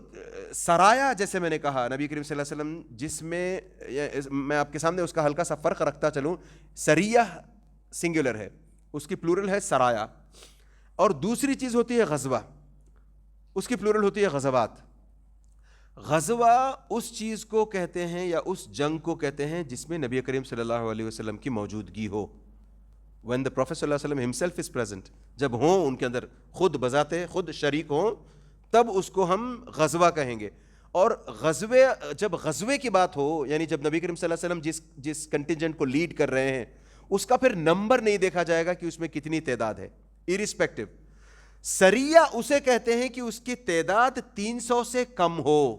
سرایا, جیسے میں نے کہا نبی کریم صلی اللہ علیہ وسلم, جس میں آپ کے سامنے اس کا ہلکا سا فرق رکھتا چلوں. سریہ سنگولر ہے, اس کی پلورل ہے سرایا, اور دوسری چیز ہوتی ہے غزوہ, اس کی پلورل ہوتی ہے غزوات. غزوہ اس چیز کو کہتے ہیں یا اس جنگ کو کہتے ہیں جس میں نبی کریم صلی اللہ علیہ وسلم کی موجودگی ہو. when the Prophet صلی اللہ علیہ وسلم himself is present, جب ہوں ان کے اندر, خود بذاتے خود شریک ہوں, تب اس کو ہم غزوہ کہیں گے. اور جب غزوے کی بات ہو, یعنی جب نبی کریم صلی اللہ علیہ وسلم جس کنٹینجنٹ کو لیڈ کر رہے ہیں, اس کا پھر نمبر نہیں دیکھا جائے گا کہ اس میں کتنی تعداد ہے, ارسپیکٹو. سریہ اسے کہتے ہیں کہ اس کی تعداد 300 سے کم ہو,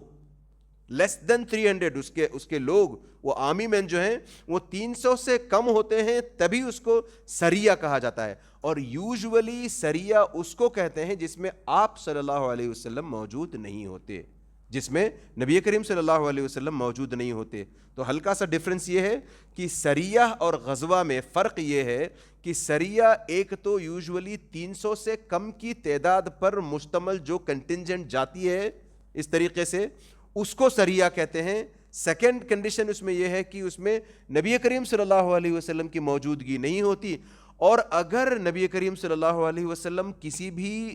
لیس دین 300. اس کے لوگ, وہ آرمی مین جو ہیں, وہ 300 سے کم ہوتے ہیں, تبھی اس کو سریہ کہا جاتا ہے. اور یوزولی سریہ اس کو کہتے ہیں جس میں آپ صلی اللہ علیہ وسلم موجود نہیں ہوتے, جس میں نبی کریم صلی اللہ علیہ وسلم موجود نہیں ہوتے. تو ہلکا سا ڈفرنس یہ ہے کہ سریہ اور غزوہ میں فرق یہ ہے کہ سریہ ایک تو یوزولی 300 سے کم کی تعداد پر مشتمل جو کنٹینجنٹ جاتی ہے اس طریقے سے, اس کو سریہ کہتے ہیں. سیکنڈ کنڈیشن اس میں یہ ہے کہ اس میں نبی کریم صلی اللہ علیہ وسلم کی موجودگی نہیں ہوتی, اور اگر نبی کریم صلی اللہ علیہ وسلم کسی بھی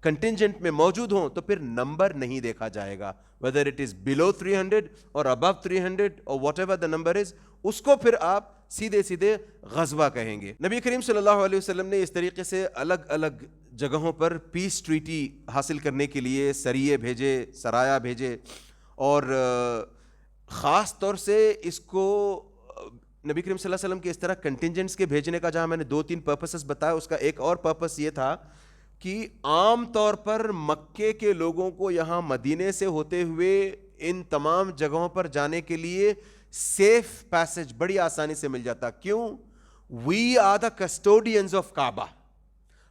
کنٹینجنٹ میں موجود ہوں تو پھر نمبر نہیں دیکھا جائے گا, whether it is below 300 or above 300 or whatever the number is, اس کو پھر آپ سیدھے غزوہ کہیں گے. نبی کریم صلی اللہ علیہ وسلم نے اس طریقے سے الگ الگ جگہوں پر پیس ٹریٹی حاصل کرنے کے لیے سریے بھیجے, سرایا بھیجے, اور خاص طور سے اس کو نبی کریم صلی اللہ علیہ وسلم کے اس طرح کنٹینجنٹس کے بھیجنے کا, جہاں میں نے 2-3 پرپسز بتایا, اس کا ایک اور پرپس یہ تھا کہ عام طور پر مکے کے لوگوں کو یہاں مدینے سے ہوتے ہوئے ان تمام جگہوں پر جانے کے لیے سیف پیسج بڑی آسانی سے مل جاتا. کیوں؟ We are the custodians of Kaaba,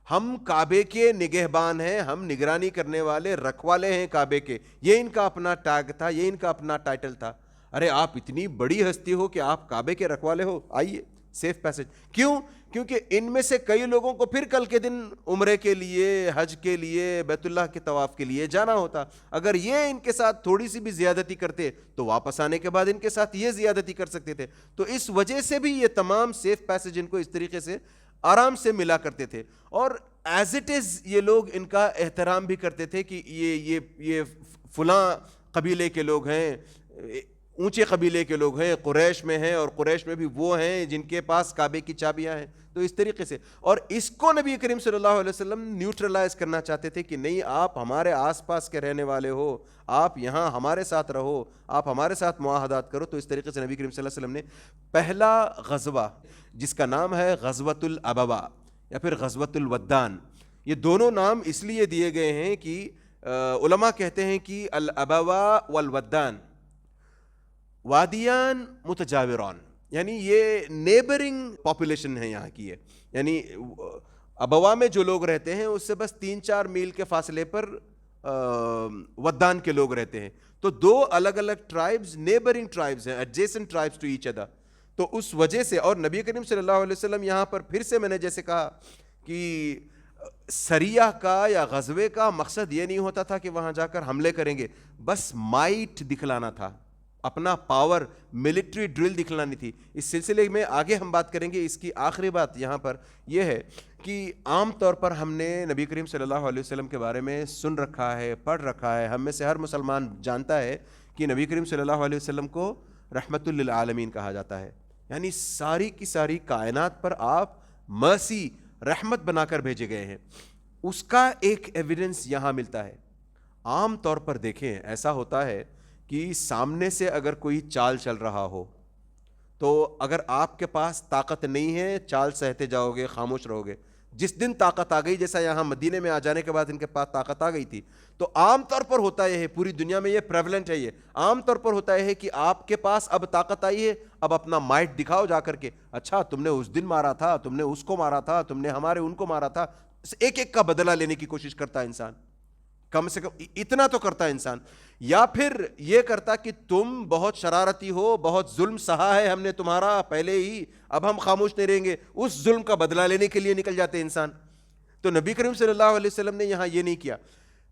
ہم کعبے کے نگہبان ہیں, ہم نگرانی کرنے والے رکھوالے ہیں کعبے کے. یہ ان کا اپنا ٹیگ تھا, یہ ان کا اپنا ٹائٹل تھا. ارے آپ اتنی بڑی ہستی ہو کہ آپ کعبے کے رکھوالے ہو, آئیے سیف پیسج. کیوں؟ کیونکہ ان میں سے کئی لوگوں کو پھر کل کے دن عمرے کے لیے, حج کے لیے, بیت اللہ کے طواف کے لیے جانا ہوتا. اگر یہ ان کے ساتھ تھوڑی سی بھی زیادتی کرتے تو واپس آنے کے بعد ان کے ساتھ یہ زیادتی کر سکتے تھے. تو اس وجہ سے بھی یہ تمام سیف پیسج ان کو اس طریقے سے آرام سے ملا کرتے تھے. اور ایز اٹ از یہ لوگ ان کا احترام بھی کرتے تھے کہ یہ فلاں قبیلے کے لوگ ہیں, اونچے قبیلے کے لوگ ہیں, قریش میں ہیں, اور قریش میں بھی وہ ہیں جن کے پاس کعبے کی چابیاں ہیں. تو اس طریقے سے, اور اس کو نبی کریم صلی اللہ علیہ وسلم نیوٹرلائز کرنا چاہتے تھے کہ نہیں, آپ ہمارے آس پاس کے رہنے والے ہو, آپ یہاں ہمارے ساتھ رہو, آپ ہمارے ساتھ معاہدات کرو. تو اس طریقے سے نبی کریم صلی اللہ علیہ وسلم نے پہلا غزوہ جس کا نام ہے غزوۃ الابوا یا پھر غزوۃ الودان, یہ دونوں نام اس لیے دیے گئے ہیں کہ علماء کہتے ہیں کہ الابوا والودان وادیان متجاوران, یعنی یہ نیبرنگ پاپولیشن ہے یہاں کی ہے. یعنی ابوا میں جو لوگ رہتے ہیں اس سے بس 3-4 میل کے فاصلے پر ودان کے لوگ رہتے ہیں. تو دو الگ الگ ٹرائبز, نیبرنگ ٹرائبز ہیں, adjacent tribes to each other. تو اس وجہ سے, اور نبی کریم صلی اللہ علیہ وسلم یہاں پر پھر سے میں نے جیسے کہا کہ سریہ کا یا غزوے کا مقصد یہ نہیں ہوتا تھا کہ وہاں جا کر حملے کریں گے, بس مائٹ دکھلانا تھا, اپنا پاور, ملٹری ڈرل دکھلانی تھی. اس سلسلے میں آگے ہم بات کریں گے. اس کی آخری بات یہاں پر یہ ہے کہ عام طور پر ہم نے نبی کریم صلی اللہ علیہ وسلم کے بارے میں سن رکھا ہے, پڑھ رکھا ہے, ہم میں سے ہر مسلمان جانتا ہے کہ نبی کریم صلی اللہ علیہ وسلم کو رحمت للعالمین کہا جاتا ہے, یعنی ساری کی ساری کائنات پر آپ مرسی, رحمت بنا کر بھیجے گئے ہیں. اس کا ایک ایویڈنس یہاں ملتا ہے. عام طور پر دیکھیں, ایسا ہوتا ہے کہ سامنے سے اگر کوئی چال چل رہا ہو تو اگر آپ کے پاس طاقت نہیں ہے, چال سہتے جاؤ گے, خاموش رہو گے. جس دن طاقت آ گئی, جیسا یہاں مدینے میں آ جانے کے بعد ان کے پاس طاقت آ گئی تھی, تو عام طور پر ہوتا یہ ہے, پوری دنیا میں یہ پریولنٹ ہے, یہ عام طور پر ہوتا ہے کہ آپ کے پاس اب طاقت آئی ہے, اب اپنا مائٹ دکھاؤ جا کر کے. اچھا, تم نے اس دن مارا تھا, تم نے اس کو مارا تھا, تم نے ہمارے ان کو مارا تھا. ایک ایک کا بدلہ لینے کی کوشش کرتا ہے انسان, کم سے کم اتنا تو کرتا ہے انسان. یا پھر یہ کرتا کہ تم بہت شرارتی ہو, بہت ظلم سہا ہے ہم نے تمہارا پہلے ہی, اب ہم خاموش نہیں رہیں گے, اس ظلم کا بدلہ لینے کے لیے نکل جاتے انسان. تو نبی کریم صلی اللہ علیہ وسلم نے یہاں یہ نہیں کیا.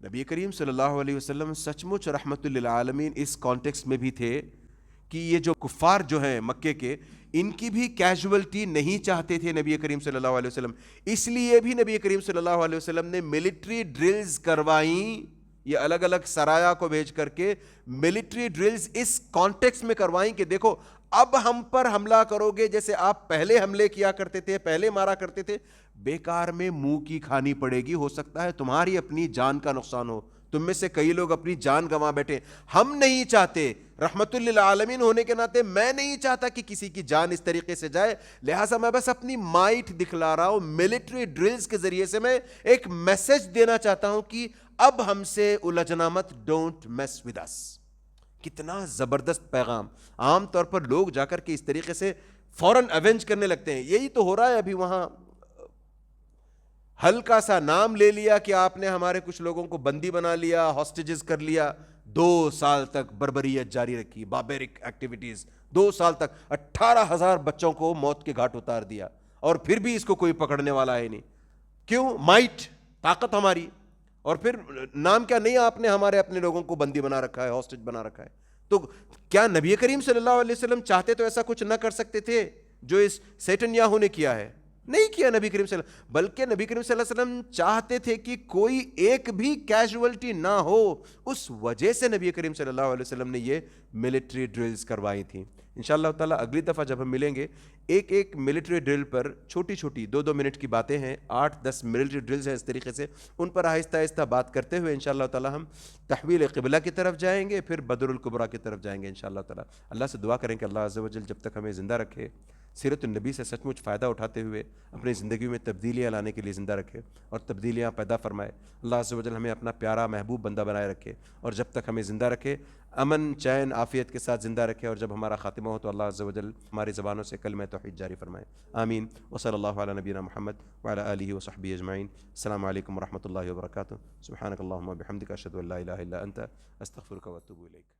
نبی کریم صلی اللہ علیہ وسلم سچ مچ رحمت للعالمین اس کانٹیکسٹ میں بھی تھے کہ یہ جو کفار جو ہیں مکے کے, ان کی بھی کیجولٹی نہیں چاہتے تھے نبی کریم صلی اللہ علیہ وسلم. اس لیے بھی نبی کریم صلی اللہ علیہ وسلم نے ملٹری ڈرلز کروائیں, یہ الگ الگ سرایا کو بھیج کر کے ملٹری ڈرلز اس کانٹیکس میں کروائیں کہ دیکھو اب ہم پر حملہ کرو گے جیسے آپ پہلے حملے کیا کرتے تھے, پہلے مارا کرتے تھے, بیکار میں منہ کی کھانی پڑے گی, ہو سکتا ہے تمہاری اپنی جان کا نقصان ہو, تم میں سے کئی لوگ اپنی جان گنوا بیٹھے. ہم نہیں چاہتے, رحمت للعالمین ہونے کے ناطے میں نہیں چاہتا کہ کسی کی جان اس طریقے سے جائے, لہٰذا میں بس اپنی مائٹ دکھلا رہا ہوں. ملٹری ڈرلز کے ذریعے سے میں ایک میسج دینا چاہتا ہوں کہ اب ہم سے الجھنا مت, ڈونٹ میس ود اس. کتنا زبردست پیغام. عام طور پر لوگ جا کر کے اس طریقے سے فوراً اوینج کرنے لگتے ہیں. یہی تو ہو رہا ہے ابھی وہاں. ہلکا سا نام لے لیا کہ آپ نے ہمارے کچھ لوگوں کو بندی بنا لیا, ہاسٹیجز کر لیا, 2 سال تک بربریت جاری رکھی, باربیرک ایکٹیویٹیز, 2 سال تک 18,000 بچوں کو موت کے گھاٹ اتار دیا, اور پھر بھی اس کو کوئی پکڑنے والا ہے نہیں. کیوں؟ مائٹ, طاقت ہماری. اور پھر نام کیا نہیں, آپ نے ہمارے اپنے لوگوں کو بندی بنا رکھا ہے, ہاسٹیج بنا رکھا ہے. تو کیا نبی کریم صلی اللہ علیہ وسلم چاہتے تو ایسا کچھ نہ کر سکتے تھے جو اس نیتنیاہو نے کیا ہے؟ نہیں کیا نبی کریم صلی اللہ علیہ وسلم, بلکہ نبی کریم صلی اللہ علیہ وسلم چاہتے تھے کہ کوئی ایک بھی کیجولٹی نہ ہو. اس وجہ سے نبی کریم صلی اللہ علیہ وسلم نے یہ ملٹری ڈرلز کروائی تھیں. انشاءاللہ تعالیٰ اگلی دفعہ جب ہم ملیں گے, ایک ایک ملٹری ڈرل پر چھوٹی چھوٹی 2-2 منٹ کی باتیں ہیں, 8-10 ملٹری ڈرلز ہیں اس طریقے سے, ان پر آہستہ آہستہ بات کرتے ہوئے انشاءاللہ تعالیٰ ہم تحویل قبلہ کی طرف جائیں گے, پھر بدر الکبریٰ کی طرف جائیں گے انشاءاللہ تعالیٰ. اللہ سے دعا کریں کہ اللہ عز و جل جب تک ہمیں زندہ رکھے, سیرت النبی سے سچ مچ فائدہ اٹھاتے ہوئے اپنی زندگی میں تبدیلیاں لانے کے لیے زندہ رکھے اور تبدیلیاں پیدا فرمائے. اللہ عز و جل ہمیں اپنا پیارا محبوب بندہ بنائے رکھے, اور جب تک ہمیں زندہ رکھے امن چین عافیت کے ساتھ زندہ رکھے, اور جب ہمارا خاتمہ ہو تو اللہ عز و جل ہماری زبانوں سے کلمہ توحید جاری فرمائے. آمین. وصلی اللہ علی نبینا محمد وعلی آلہ وصحبہ اجمعین. السلام علیکم ورحمۃ اللہ وبرکاتہ. سبحانک اللہم وبحمدک اشہد ان لا الہ الا انت استغفرک واتوب الیک.